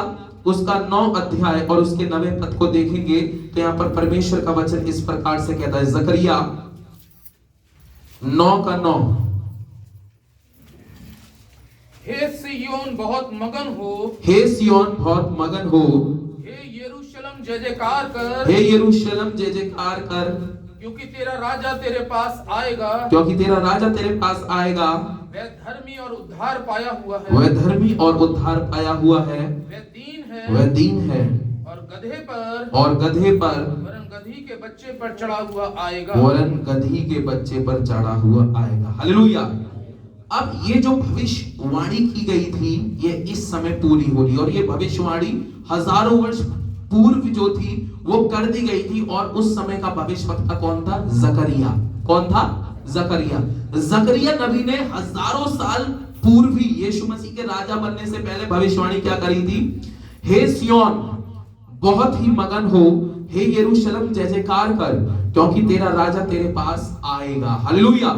उसका 9 अध्याय और उसके 9वें पद को देखेंगे तो यहाँ पर परमेश्वर का वचन इस प्रकार से कहता है, जकरिया 9:9, हे सिय्योन बहुत मगन हो, हे सिय्योन बहुत मगन हो, हे यरूशलेम जय जयकार कर, हे यरूशलेम जय जयकार कर, क्योंकि तेरा राजा तेरे पास आएगा, क्योंकि तेरा राजा तेरे पास आएगा, वह धर्मी और उद्धार पाया हुआ है, वह धर्मी और उद्धार पाया हुआ है, वह दीन है, वह दीन है, और गधे पर वरन गधी के बच्चे पर चढ़ा हुआ आएगा, वरन गधी के बच्चे पर चढ़ा हुआ आएगा, हालेलुया। अब ये जो भविष्यवाणी की गई थी ये इस समय पूरी हो रही, और ये भविष्यवाणी हजारों वर्ष पूर्व जो थी वो कर दी गई थी। और उस समय का भविष्यवक्ता कौन था? जकरिया। कौन था? जकरिया। जकरिया नबी ने हजारों साल पूर्व ही यीशु मसीह के राजा बनने से पहले भविष्यवाणी क्या करी थी? हे सिय्योन बहुत ही मगन हो, हे यरूशलेम जय जयकार कर, क्योंकि तेरा राजा तेरे पास आएगा, हालेलुया।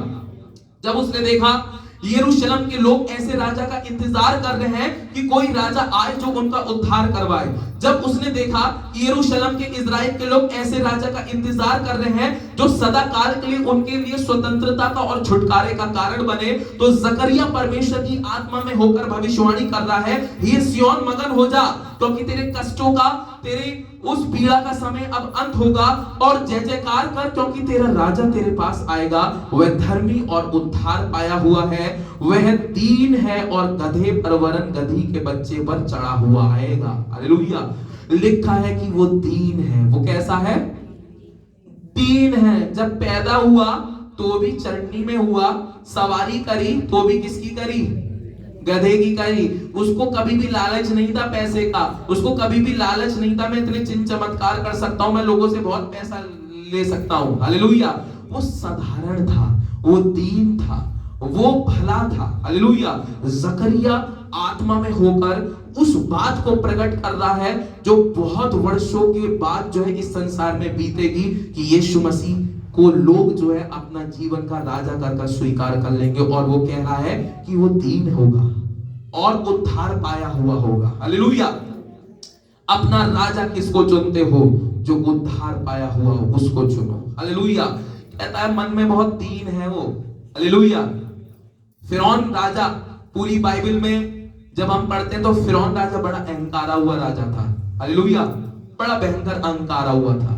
जब उसने देखा यरूशलेम के लोग ऐसे राजा का इंतजार कर रहे हैं कि कोई राजा आए जो उनका उद्धार करवाए, जब उसने देखा कि यरूशलेम के इजराइल के लोग ऐसे राजा का इंतजार कर रहे हैं जो सदा काल के लिए उनके लिए स्वतंत्रता का और छुटकारे का कारण बने, तो जकरिया परमेश्वर की आत्मा में होकर भविष्यवाणी कर रहा है, ये सिय्योन मगन हो जा, क्योंकि तेरे कष्टों का, तेरे उस पीड़ा का समय अब अंत होगा, और जय जयकार कर क्योंकि तेरा राजा तेरे पास आएगा, वह धर्मी और उद्धार पाया हुआ है, वह दीन है और गधे पर वरन गधी के बच्चे पर चढ़ा हुआ आएगा, हालेलुया। लिखा है कि वो दीन है। वो कैसा है? दीन है। जब पैदा हुआ तो भी चरनी में हुआ, सवारी करी तो भी किसकी करी? गधे की करी। उसको कभी भी लालच नहीं था पैसे का, उसको कभी भी लालच नहीं था मैं इतने चिन्ह चमत्कार कर सकता हूं, मैं लोगों से बहुत पैसा ले सकता हूं, हालेलुया। वो साधारण था, वो दीन था, वो भला था, हालेलुया। जकरिया आत्मा में होकर उस बात को प्रकट कर रहा है जो बहुत वर्षों के बाद जो है इस संसार में बीतेगी, कि यीशु मसीह को लोग जो है अपना जीवन का राजा कर स्वीकार कर लेंगे, और वो कह रहा है कि वो दीन होगा और उद्धार पाया हुआ होगा, हालेलुया। अपना राजा किसको चुनते हो? जो उद्धार पाया हुआ हो उसको चुनो, हालेलुया। कहता है मन में बहुत दीन है वो, हालेलुया। फिरौन राजा, पूरी बाइबल में जब हम पढ़ते हैं तो फिरौन राजा बड़ा अहंकारा हुआ राजा था, हालेलुया। बड़ा भयंकर अहंकारा हुआ था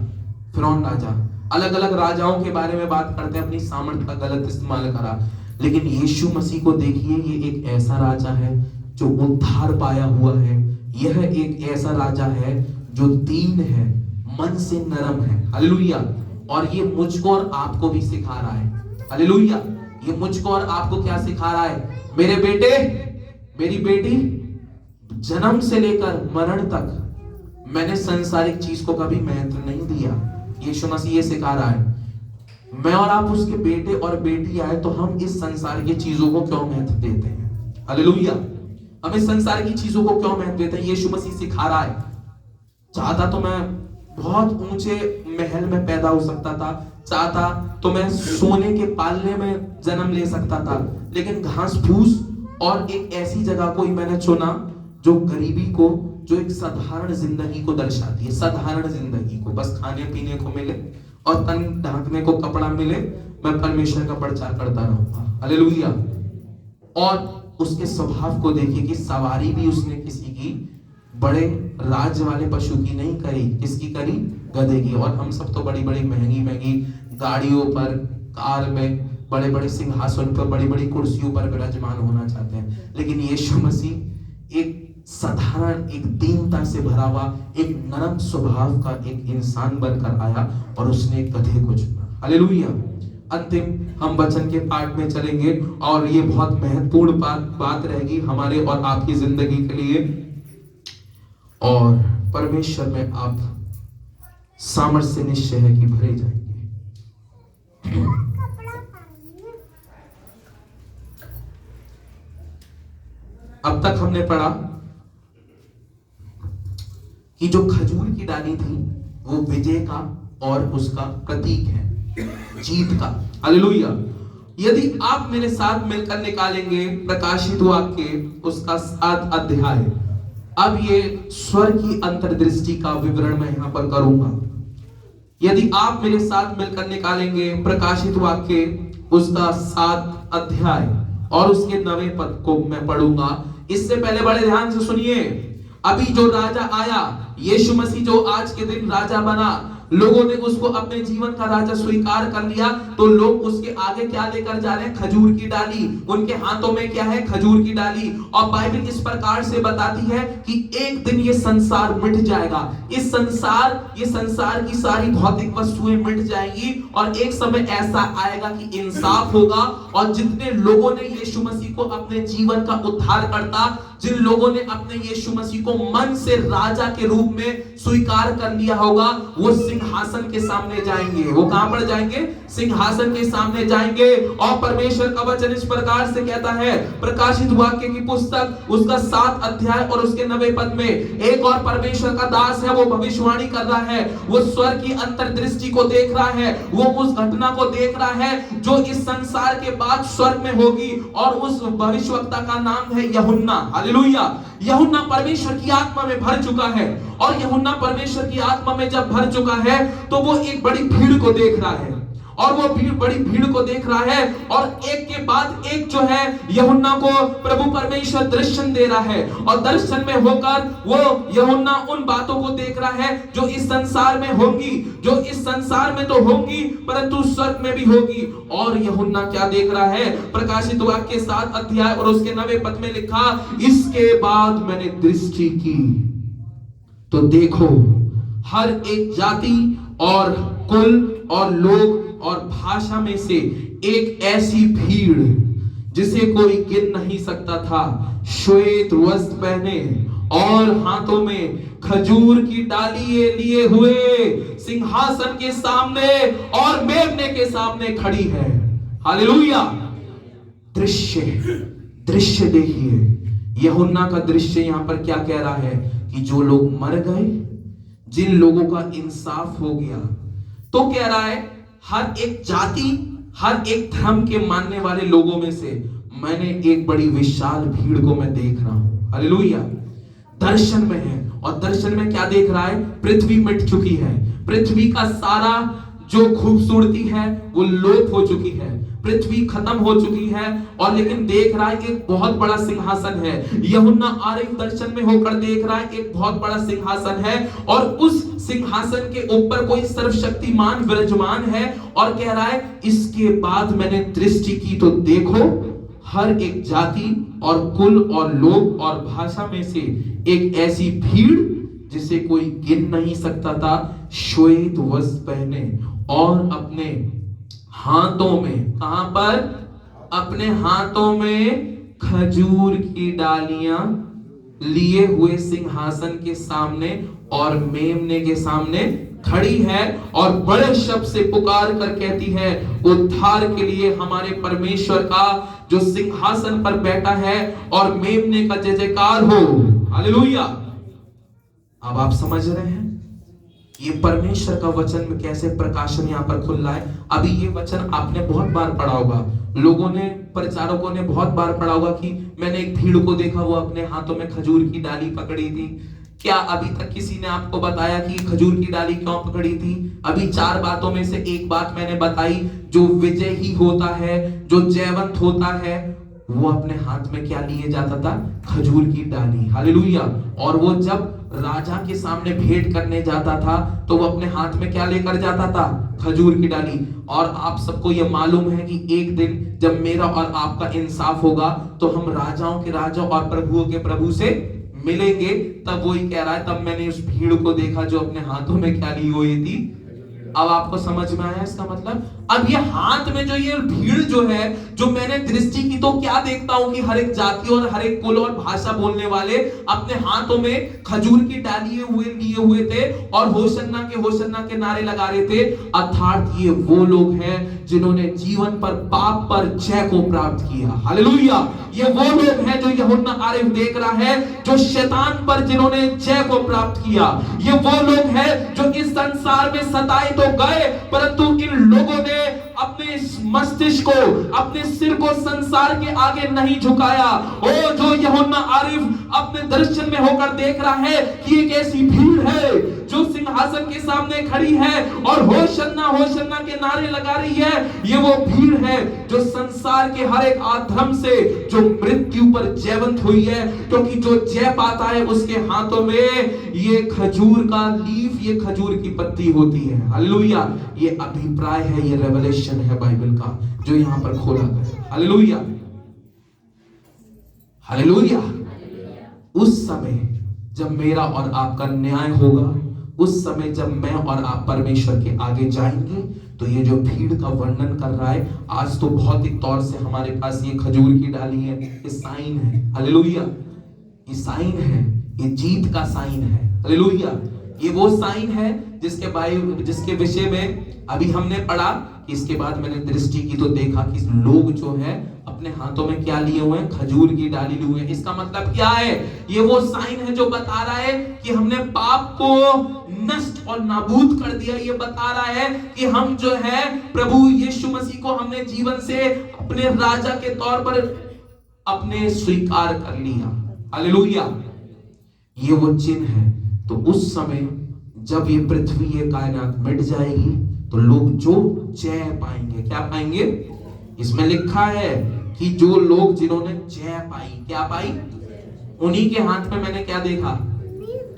फिरौन राजा। अलग अलग राजाओं के बारे में बात करते हैं, अपनी सामर्थ्य का गलत इस्तेमाल करा, लेकिन यीशु मसीह को देखिए, ये एक ऐसा राजा है जो उद्धार पाया हुआ है। यह एक ऐसा राजा है जो दीन है, मन से नरम है, हालेलुया। और ये मुझको और आपको भी सिखा रहा है, हालेलुया। ये मुझको और आपको क्या सिखा रहा है? मेरे बेटे, मेरी बेटी, जन्म से लेकर मरण तक मैंने सांसारिक चीज को कभी महत्व नहीं दिया। यीशु मसीह ये सिखा रहा है। मैं और आप उसके बेटे और बेटी आए तो हम इस संसार की चीजों को क्यों महत्व देते हैं? हालेलुया। हम इस संसार की चीजों को क्यों महत्व देते हैं? यीशु मसीह सिखा रहा है। चाहता तो मैं बहुत ऊंचे महल में पैदा हो सकता था, चाहता तो मैं सोने के पालने में जन्म ले सकता था, लेकिन घास फूस और एक ऐसी जगह को ही मैंने चुना जो गरीबी को, जो एक साधारण जिंदगी को दर्शाती है। साधारण जिंदगी को, बस खाने पीने को मिले और तन ढकने को कपड़ा मिले, मैं परमेश्वर का प्रचार करता रहूंगा, हालेलुया। और उसके स्वभाव को देखिए कि सवारी भी उसने किसी की बड़े राज वाले पशु की नहीं करी, किसकी करी? गधे की। और हम सब तो बड़ी बड़ी महंगी महंगी गाड़ियों पर, कार में, बड़े बड़े सिंहासन पर, बड़ी बड़ी कुर्सियों पर विराजमान होना चाहते हैं, लेकिन यीशु मसीह एक साधारण, एक दीनता से भरा हुआ, एक नरम स्वभाव का एक इंसान बनकर आया और उसने गधे को चुना। हालेलुया। अंतिम हम वचन के पाठ में चलेंगे और ये बहुत महत्वपूर्ण बात रहेगी हमारे और आपकी जिंदगी के लिए, और परमेश्वर में आप सामर्थ्य से निश्चय है कि भरे जाएंगे। अब तक हमने पढ़ा कि जो खजूर की डाली थी वो विजय का और उसका प्रतीक है, जीत का। हालेलुया। यदि आप मेरे साथ मिलकर निकालेंगे प्रकाशित वाक्य उसका 7 अध्याय, अब ये स्वर की अंतर्दृष्टि का विवरण मैं यहां पर करूंगा। यदि आप मेरे साथ मिलकर निकालेंगे प्रकाशित वाक्य उसका 7 अध्याय और उसके 9वें पद को मैं पढ़ूंगा। इससे पहले बड़े ध्यान से सुनिए। अभी जो राजा आया, यीशु मसीह जो आज के दिन राजा बना, लोगों ने उसको अपने जीवन का राजा स्वीकार कर लिया, तो लोग उसके आगे क्या लेकर जा रहे हैं? खजूर की डाली। उनके हाथों में क्या है? खजूर की डाली। और बाइबल इस प्रकार से बताती है कि एक दिन ये संसार मिट जाएगा। ये संसार की सारी भौतिक वस्तुएं मिट जाएंगी और एक समय ऐसा आएगा कि इंसाफ होगा, और जितने लोगों ने यीशु मसीह को अपने जीवन का उद्धारकर्ता, जिन लोगों ने अपने यीशु मसीह को मन से राजा के रूप में स्वीकार कर लिया होगा, वो सिंहासन के सामने जाएंगे। वो कहां पर जाएंगे? सिंहासन के सामने जाएंगे। और परमेश्वर का वचन इस प्रकार से कहता है, प्रकाशित वाक्य की पुस्तक उसका 7 अध्याय और उसके 9वें पद में, एक और परमेश्वर का दास है, वो भविष्यवाणी कर रहा है, वो स्वर की अंतर्दृष्टि को देख रहा है, वो उस घटना को देख रहा है जो इस संसार के बाद स्वर्ग में होगी, और उस भविष्यवक्ता का नाम है यूहन्ना। हालेलुया। यूहन्ना परमेश्वर की आत्मा में भर चुका है, और यूहन्ना परमेश्वर की आत्मा में जब भर चुका है तो वो एक बड़ी भीड़ को देख रहा है, और वो बड़ी भीड़ को देख रहा है, और एक के बाद एक जो है यूहन्ना को प्रभु परमेश्वर दर्शन दे रहा है, और दर्शन में होकर वो यूहन्ना उन बातों को देख रहा है जो इस संसार में होंगी, जो इस संसार में तो होंगी परंतु स्वर्ग में भी होगी। और यूहन्ना क्या देख रहा है? प्रकाशित वाक्य 7 अध्याय और उसके 9वें पद में लिखा, इसके बाद मैंने दृष्टि की तो देखो हर एक जाति और कुल और लोग और भाषा में से एक ऐसी भीड़ जिसे कोई गिन नहीं सकता था, श्वेत वस्त्र पहने और हाथों में खजूर की डाली लिए हुए सिंहासन के सामने और मेमने के सामने खड़ी है। हालेलुया। दृश्य देखिए, यूहन्ना का दृश्य यहां पर क्या कह रहा है कि जो लोग मर गए, जिन लोगों का इंसाफ हो गया, तो कह रहा है हर एक जाति, हर एक धर्म के मानने वाले लोगों में से मैंने एक बड़ी विशाल भीड़ को मैं देख रहा हूं। हालेलुया। दर्शन में है, और दर्शन में क्या देख रहा है? पृथ्वी मिट चुकी है, पृथ्वी का सारा जो खूबसूरती है वो लोप हो चुकी है, पृथ्वी खत्म हो चुकी है, और लेकिन देख रहा है एक बहुत बड़ा सिंहासन है। यूहन्ना आरिफ दर्शन में होकर देख रहा है एक बहुत बड़ा सिंहासन है, और उस सिंहासन के ऊपर कोई सर्वशक्तिमान विराजमान है, और कह रहा है इसके बाद मैंने दृष्टि की तो देखो हर एक जाति और कुल और लोग और भाषा में से एक ऐसी भीड़ जिसे कोई गिन नहीं सकता था, श्वेत वस्त्र पहने और अपने हाथों में, कहां पर? अपने हाथों में खजूर की डालियां लिए हुए सिंहासन के सामने और मेमने के सामने खड़ी है, और बड़े शब्द से पुकार कर कहती है, उद्धार के लिए हमारे परमेश्वर का जो सिंहासन पर बैठा है और मेमने का जय जयकार हो। हालेलुया। अब आप समझ रहे हैं ये परमेश्वर का वचन में कैसे प्रकाशन यहाँ पर खुल रहा है। अभी ये वचन आपने बहुत बार पढ़ा होगा, लोगों ने, प्रचारकों ने बहुत बार पढ़ा होगा कि मैंने एक भीड़ को देखा, वो अपने हाथों में खजूर की डाली पकड़ी थी। क्या अभी तक किसी ने आपको बताया कि खजूर की डाली क्यों पकड़ी थी? अभी 4 बातों में से एक बात मैंने बताई, जो विजय ही होता है, जो जयवंत होता है, वो अपने हाथ में क्या लिए जाता था? खजूर की डाली। हालेलुया। और वो जब राजा के सामने भेंट करने जाता था तो वो अपने हाथ में क्या लेकर जाता था? खजूर की डाली। और आप सबको ये मालूम है कि एक दिन जब मेरा और आपका इंसाफ होगा तो हम राजाओं के राजा और प्रभुओं के प्रभु से मिलेंगे। तब वही कह रहा है, तब मैंने उस भीड़ को देखा जो अपने हाथों में क्या ली हुई थी। अब आपको समझ में आया इसका मतलब? अब ये हाथ में जो ये भीड़ जो है, जो मैंने दृष्टि की, तो क्या देखता हूं कि हर एक जाति और हर एक कुल और भाषा बोलने वाले अपने हाथों में खजूर की डाली लिए हुए थे और होशन्ना के नारे लगा रहे थे। अर्थात ये वो लोग हैं जिन्होंने जीवन पर पाप पर जय को प्राप्त किया। हालेलुया। ये वो लोग हैं जो यूहन्ना आरिफ देख रहा है, जो शैतान पर जिन्होंने जय को प्राप्त किया। ये वो लोग हैं जो इस संसार में सताए तो गए, परंतु इन लोगों ने अपने मस्तिष्क को, अपने सिर को संसार के आगे नहीं झुकाया। ओ जो यूहन्ना आरिफ अपने दर्शन में होकर देख रहा है कि एक ऐसी भीड़ है जो सिंहासन के सामने खड़ी है और होशन्ना के नारे लगा रही है। ये वो भीड़ है जो संसार के हर एक अधर्म से, जो मृत्यु पर जयवंत हुई है, क्योंकि जो जय पाता है उसके हाथों में ये खजूर का लीफ, ये खजूर की पत्ती होती है। हालेलुया। ये अभिप्राय है, ये रेवलेशन है बाइबल का जो यहां पर खोला गया। हालेलुया। हालेलुया। उस समय जब मेरा और आपका न्याय होगा, उस समय जब मैं और आप परमेश्वर के आगे जाएंगे, तो ये जो भीड़ का वर्णन कर रहा है, आज तो भौतिक तौर से हमारे पास ये खजूर की डाली है, ये साइन है। हालेलुया। ये साइन है, ये जीत का साइन है। हालेलुया। ये वो साइन है जिसके विषय में अभी हमने पढ़ा कि इसके बाद मैंने दृष्टि की तो देखा कि लोग जो है अपने हाथों में क्या लिए हुए हैं? खजूर की डाली लिए हुए हैं। इसका मतलब क्या है? ये वो साइन है जो बता रहा है कि हमने पाप को नष्ट और नाबूद कर दिया। ये बता रहा है कि हम जो है प्रभु यीशु मसीह को हमने जीवन से अपने राजा के तौर पर अपने स्वीकार कर लिया। हालेलुया। ये वो चिन्ह है। तो उस समय जब ये पृथ्वी, ये कायनात मिट जाएगी, तो लोग जो जय पाएंगे, क्या पाएंगे? इसमें लिखा है कि जो लोग जिन्होंने जय पाई, क्या पाई? उन्हीं के हाथ में मैंने क्या देखा?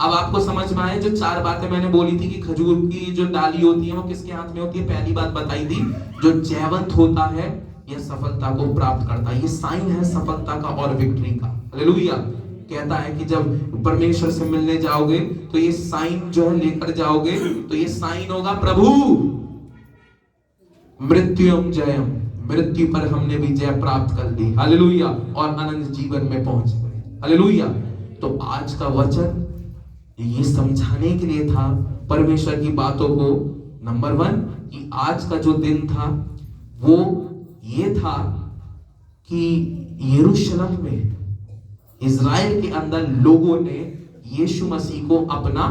अब आपको समझ में आए जो चार बातें मैंने बोली थी कि खजूर की जो डाली होती है वो किसके हाथ में होती है? पहली बात बताई थी, जो जयवंत होता है यह सफलता को प्राप्त करता है। ये साइन है सफलता का और विक्ट्री का। हालेलुया। कहता है कि जब परमेश्वर से मिलने जाओगे तो ये साइन जो है लेकर जाओगे, तो ये साइन होगा, प्रभु मृत्युम जयम, मृत्यु पर हमने भी जय प्राप्त कर ली। हालेलुया। और अनंत जीवन में पहुंच गए। हालेलुया। तो आज का वचन ये समझाने के लिए था परमेश्वर की बातों को। नंबर 1 कि आज का जो दिन था वो ये था कि यरूशलेम में, इज़राइल के अंदर लोगों ने यीशु मसीह को अपना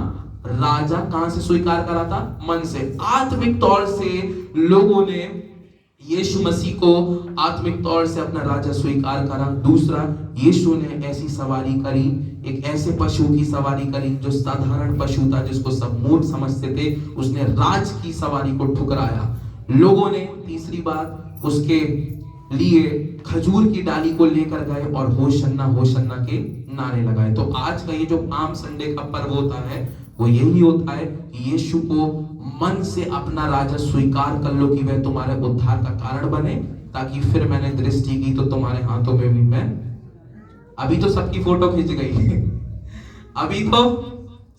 राजा कहां से स्वीकार करा था? मन से। आत्मिक तौर से लोगों ने यीशु मसीह को आत्मिक तौर से अपना राजा स्वीकार करा। दूसरा, यीशु ने ऐसी सवारी करी, एक ऐसे पशु की सवारी करी जो साधारण पशु था, जिसको सब मूर्ख समझते थे। उसने राज की सवारी को ठुकराया। लोगों ने तीसरी बात उसके लिए खजूर की डाली को लेकर गए और होशन्ना के नारे लगाए। तो आज का ये जो पाम संडे का पर्व होता है वो यही होता है कि यीशु को मन से अपना राजा स्वीकार कर लो कि वह तुम्हारे उद्धार का कारण बने, ताकि फिर मैंने दृष्टि की तो तुम्हारे हाथों में भी मैं, अभी तो सबकी फोटो खींच गई अभी तो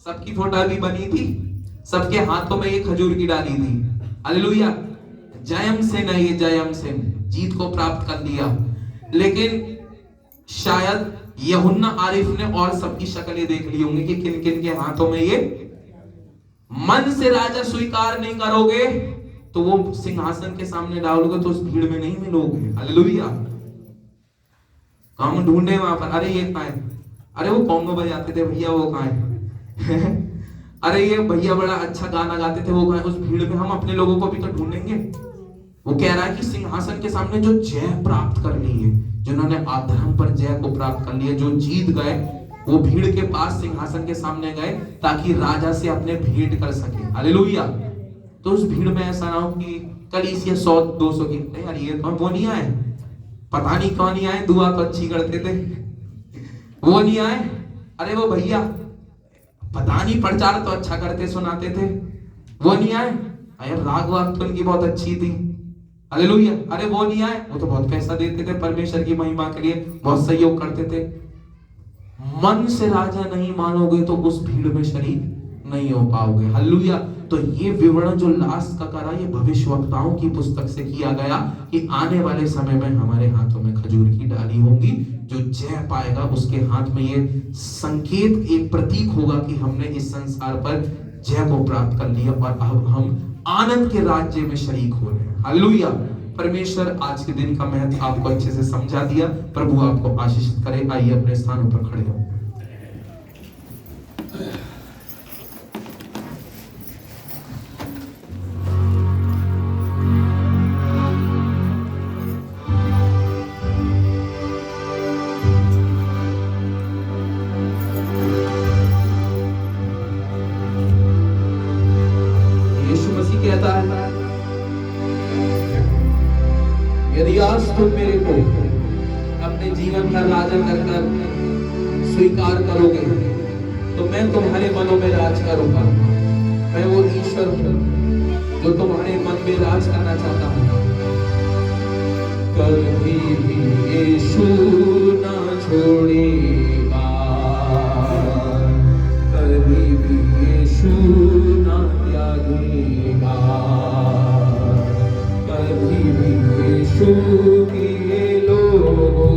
सबकी फोटो भी बनी थी, सबके हाथों में ये खजूर की डाली थी। हालेलुया। जयम सिंह है ये, जयम सिंह, जीत को प्राप्त कर लिया। लेकिन शायद यूहन्ना आरिफ ने और सबकी शक्लें देख ली होंगी कि किन किन के हाथों में ये। मन से राजा स्वीकार नहीं करोगे तो वो सिंहासन के सामने डालोगे तो उस भीड़ में नहीं मिलोगे। हालेलुया। हम ढूंढे वहां पर, अरे ये कहां है? अरे वो कॉन्गो बजाते थे भैया, वो कहां है? अरे ये भैया बड़ा अच्छा गाना गाते थे, वो कहां है? उस भीड़ में हम अपने लोगों को भी तो ढूंढेंगे। वो कह रहा है कि सिंहासन के सामने जो जय प्राप्त कर ली है, जिन्होंने अधर्म पर जय को प्राप्त कर लिया, जो जीत गए, वो भीड़ के पास सिंहासन के सामने गए ताकि राजा से अपने भेंट कर सके। हालेलुया। तो उस भीड़ में ऐसा ना हो कि कलीसिया 100-200 की, यार ये वो नहीं आए, पता नहीं कौन नहीं आए, दुआ तो अच्छी करते थे, वो नहीं आए। अरे वो भैया पता नहीं प्रचार तो अच्छा करते सुनाते थे, वो नहीं आए। अरे राग वाग तो उनकी बहुत अच्छी थी, हालेलुया। अरे वो नहीं आए, वो तो बहुत पैसा देते थे परमेश्वर की महिमा के लिए, बहुत सहयोग करते थे। मन से राजा नहीं मानोगे तो उस भीड़ में शरीक नहीं हो पाओगे, हालेलुया। तो ये विवरण जो लास्ट का करा, ये भविष्यवक्ताओं की पुस्तक से किया गया कि आने वाले समय में हमारे हाथों में खजूर की डाली होंगी, जो जय पाएगा उसके हाथ में ये संकेत, एक प्रतीक होगा कि हमने इस संसार पर जय को प्राप्त कर लिया और अब हम आनंद के राज्य में शरीक हो रहे हैं, हालेलुया। परमेश्वर आज के दिन का महत्व आपको अच्छे से समझा दिया। प्रभु आपको आशीषित करे। आइए अपने स्थानों पर खड़े हो। कहता है यदि आज तुम मेरे को अपने जीवन का राजा कर स्वीकार करोगे तो मैं तुम्हारे मनों में राज करूंगा। मैं वो ईश्वर हूं जो तुम्हारे मन में राज करना चाहता हूं। कभी भी यीशु ना छोड़ेगा, कभी भी यीशु ना त्यागेगा, कभी भी यीशु के लोगों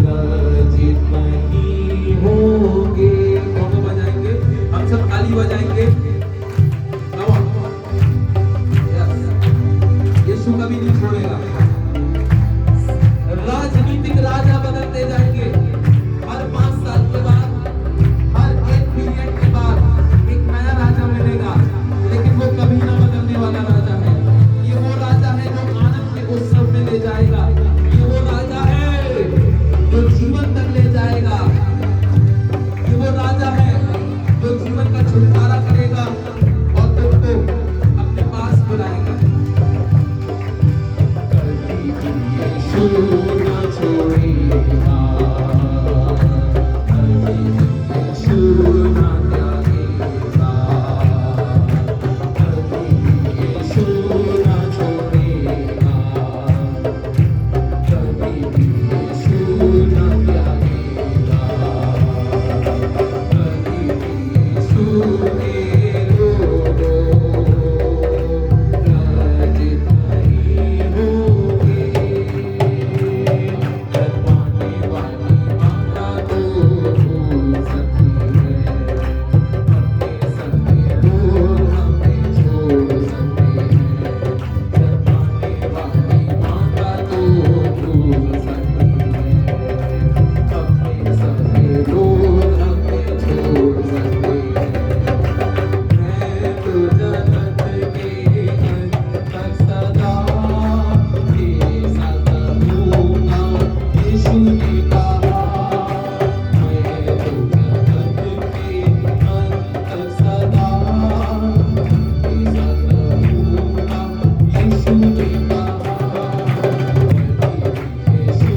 लज्जित नहीं होंगे। कौन बजाएंगे? हम सब ताली बजाएंगे। यीशु कभी नहीं छोड़ेगा। राजनीतिक राजा बदलते जाएंगे, हर 5 साल के बाद, हर एक पीरियड के बाद एक नया राजा मिलेगा, लेकिन वो कभी ना बदलने वाला राजा है। ये वो राजा है जो आनंद के उत्सव में ले जाएगा। ये वो राजा है जो जीवन तक ले जाएगा। ये वो राजा है जो जीवन का छुटकारा करेगा और तुमको अपने पास बुलाएगा। यीशु ना छोड़ेगा, यीशु ना त्यागेगा, यीशु ना छोड़ेगा, यीशु ना त्यागेगा, यीशु के लोगों लज्जित नहीं होंगे। शर्माने वाली माता तो भूल सकती है, अपने संगे लोग हमें छोड़ सकते हैं। शर्माने वाली माता तो भूल सकती है, अपने संगे लोग हमें छोड़ सकते हैं। मैं तो जगत के अंत तक सदा तेरे साथ रहूंगा, यीशु ने कहा। मैं तो जगत के अंत तक सदा तेरे साथ रहूंगा, यीशु ने कहा। यीशु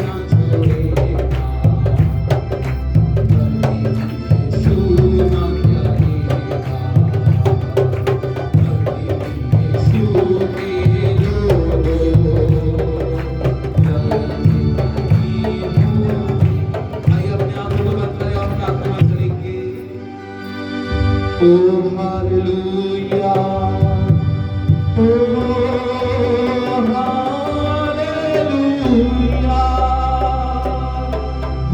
ना छोड़ेगा, यीशु ना त्यागेगा, यीशु के लोगों लज्जित नहीं होंगे। आइए अपने आंखों को बंद करें और प्रार्थना करेंगे। ओ हालेलुया, ओ हालेलुया,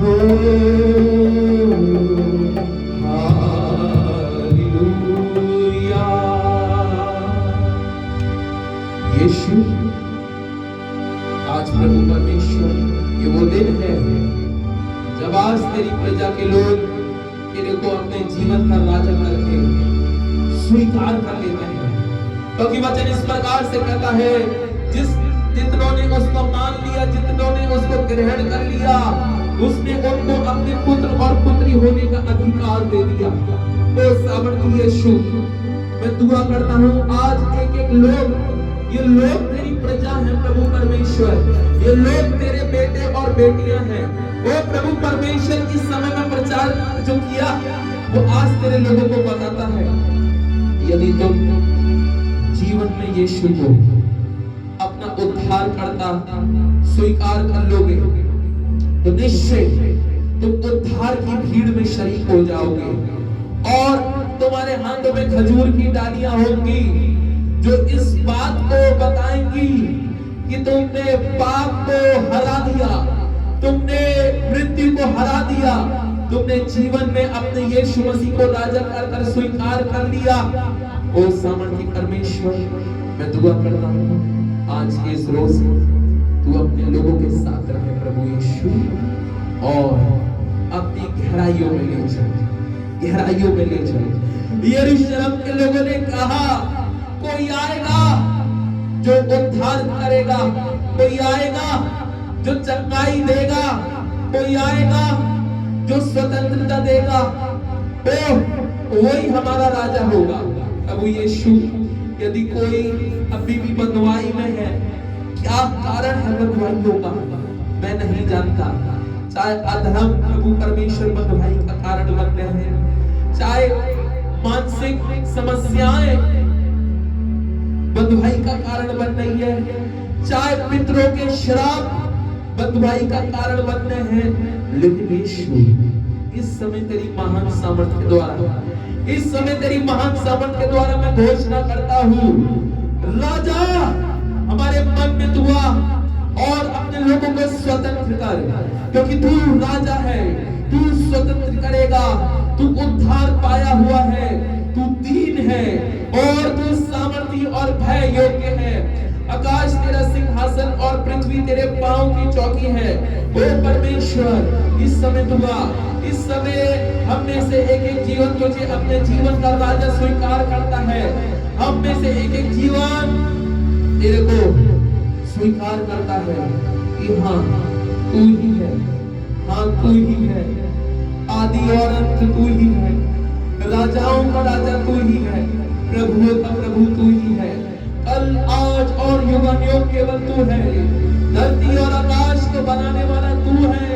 ओ हालेलुया। यीशु, आज प्रभु परमेश्वर ये वो दिन है जब आज तेरी प्रजा के लोग तेरे को अपने जीवन का राजा करके स्वीकार कर लेते हैं, क्योंकि वचन इस प्रकार से कहता है, जितनों ने उसको मान लिया, जितनों ने उसको ग्रहण कर लिया, उसने उनको अपने पुत्र और पुत्री होने का अधिकार दे दिया। ओ सामर्थी यीशु, मैं दुआ करता हूँ आज एक एक लोग ये लोग तेरी प्रजा है प्रभु परमेश्वर, ये लोग तेरे बेटे और बेटियां हैं। ओ प्रभु परमेश्वर, इस समय में प्रचार जो किया वो आज तेरे लोगों को बताता है। यदि तुम जीवन में यीशु को अपना उद्धार करता स्वीकार कर लोगे तो निश्चय तुम उद्धार की भीड़ में शरीक हो जाओगे और तुम्हारे हाथों में खजूर की डालियां होंगी जो इस बात को बताएंगी कि तुमने पाप को हरा दिया, तुमने मृत्यु को हरा दिया, तुमने जीवन में अपने यीशु मसीह को राजा कर स्वीकार कर लिया। ओ सामर्थी परमेश्वर, मैं दुआ करता हूँ आज के इस रोज तू अपने लोगों के साथ रहे प्रभु यीशु, और अपनी गहराइयों में ले चल, गहराइयों में ले चल। यरूशलेम के लोगों ने कहा कोई आएगा जो उद्धार करेगा, कोई आएगा जो चंगाई देगा, कोई आएगा जो स्वतंत्रता देगा, तो वही हमारा राजा होगा। प्रभु यीशु, यदि कोई अभी भी बंधुआई में है, क्या कारण है बंधुआइयों का मैं नहीं जानता। चाहे अधर्म प्रभु परमेश्वर बंधुआई का कारण बन रहे हैं, चाहे मानसिक समस्याएं बंधुआई का कारण बन रही है, चाहे पितरों के श्राप बंधुआई का कारण बन रहे हैं, लेकिन यीशु इस समय तेरी महान सामर्थ के द्वारा, इस समय तेरी महान सामर्थ के द्वारा मैं घोषणा करता हूँ, राजा हमारे मन में तू आ और अपने लोगों को स्वतंत्र कर, क्योंकि तू राजा है, तू स्वतंत्र करेगा, तू उद्धार पाया हुआ है, तू दीन है और तू सामर्थी और भय योग्य है। आकाश तेरा सिंहासन और पृथ्वी तेरे पांव की चौकी है। ओ परमेश्वर, इस समय दुआ, इस समय हम में से एक एक जीवन तुझे अपने जीवन का राजा स्वीकार करता है। हम में से एक एक जीवन तेरे को स्वीकार करता है कि हाँ तू ही है, हाँ तू ही है, आदि और अंत तू ही है, राजाओं का राजा तू ही है, प्रभुओं का प्रभु तू ही है, कल आज और युगानुयुग केवल तू है, धरती और आकाश को बनाने वाला तू है,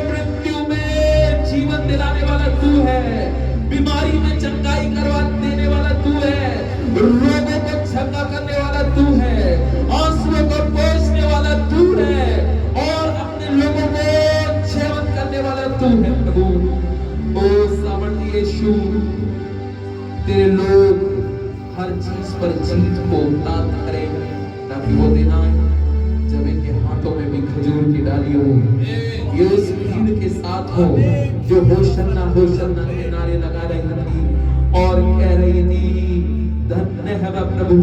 मृत्यु में जीवन दिलाने वाला तू है, बीमारी में चंगाई करवा देने वाला तू है, रोगों को चंगा करने वाला तू है, आंसुओं को पोंछने वाला तू है और अपने लोगों को जीवन करने वाला तू है। प्रभु ओ सामर्थी यीशु, तेरे लोग हर चीज पर जीत को प्राप्त करें, ताकि वो दिन आए जब इनके हाथों में भी खजूर की डाली हो, ये उस भीड़ के साथ हो जो होशन्ना होशन्ना के नारे लगा रही थी और कह रही थी धन्य है वह प्रभु,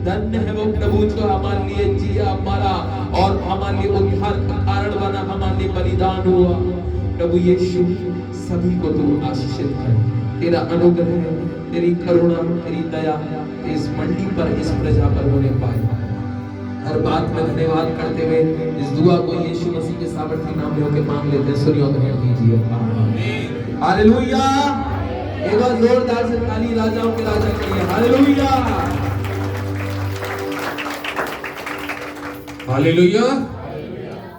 धन्य है वो प्रभु जो हमारे लिए जिया मरा और हमारे लिए उद्धार का कारण बना, हमारे लिए बलिदान हुआ। प्रभु यीशु, सभी को तू आशीषित कर, तेरा अनुग्रह, तेरी करुणा, तेरी दया इस मंडी पर, इस प्रजा पर होने पाए। हर बात में धन्यवाद करते हुए इस दुआ को यीशु मसीह के सामर्थी नाम में होकर मांग लेते हैं। सुनिए ग्रहण कीजिए। हालेलुया। एक बार जोरदार से ताली राजाओं के राजा के लिए। Hallelujah, hallelujah.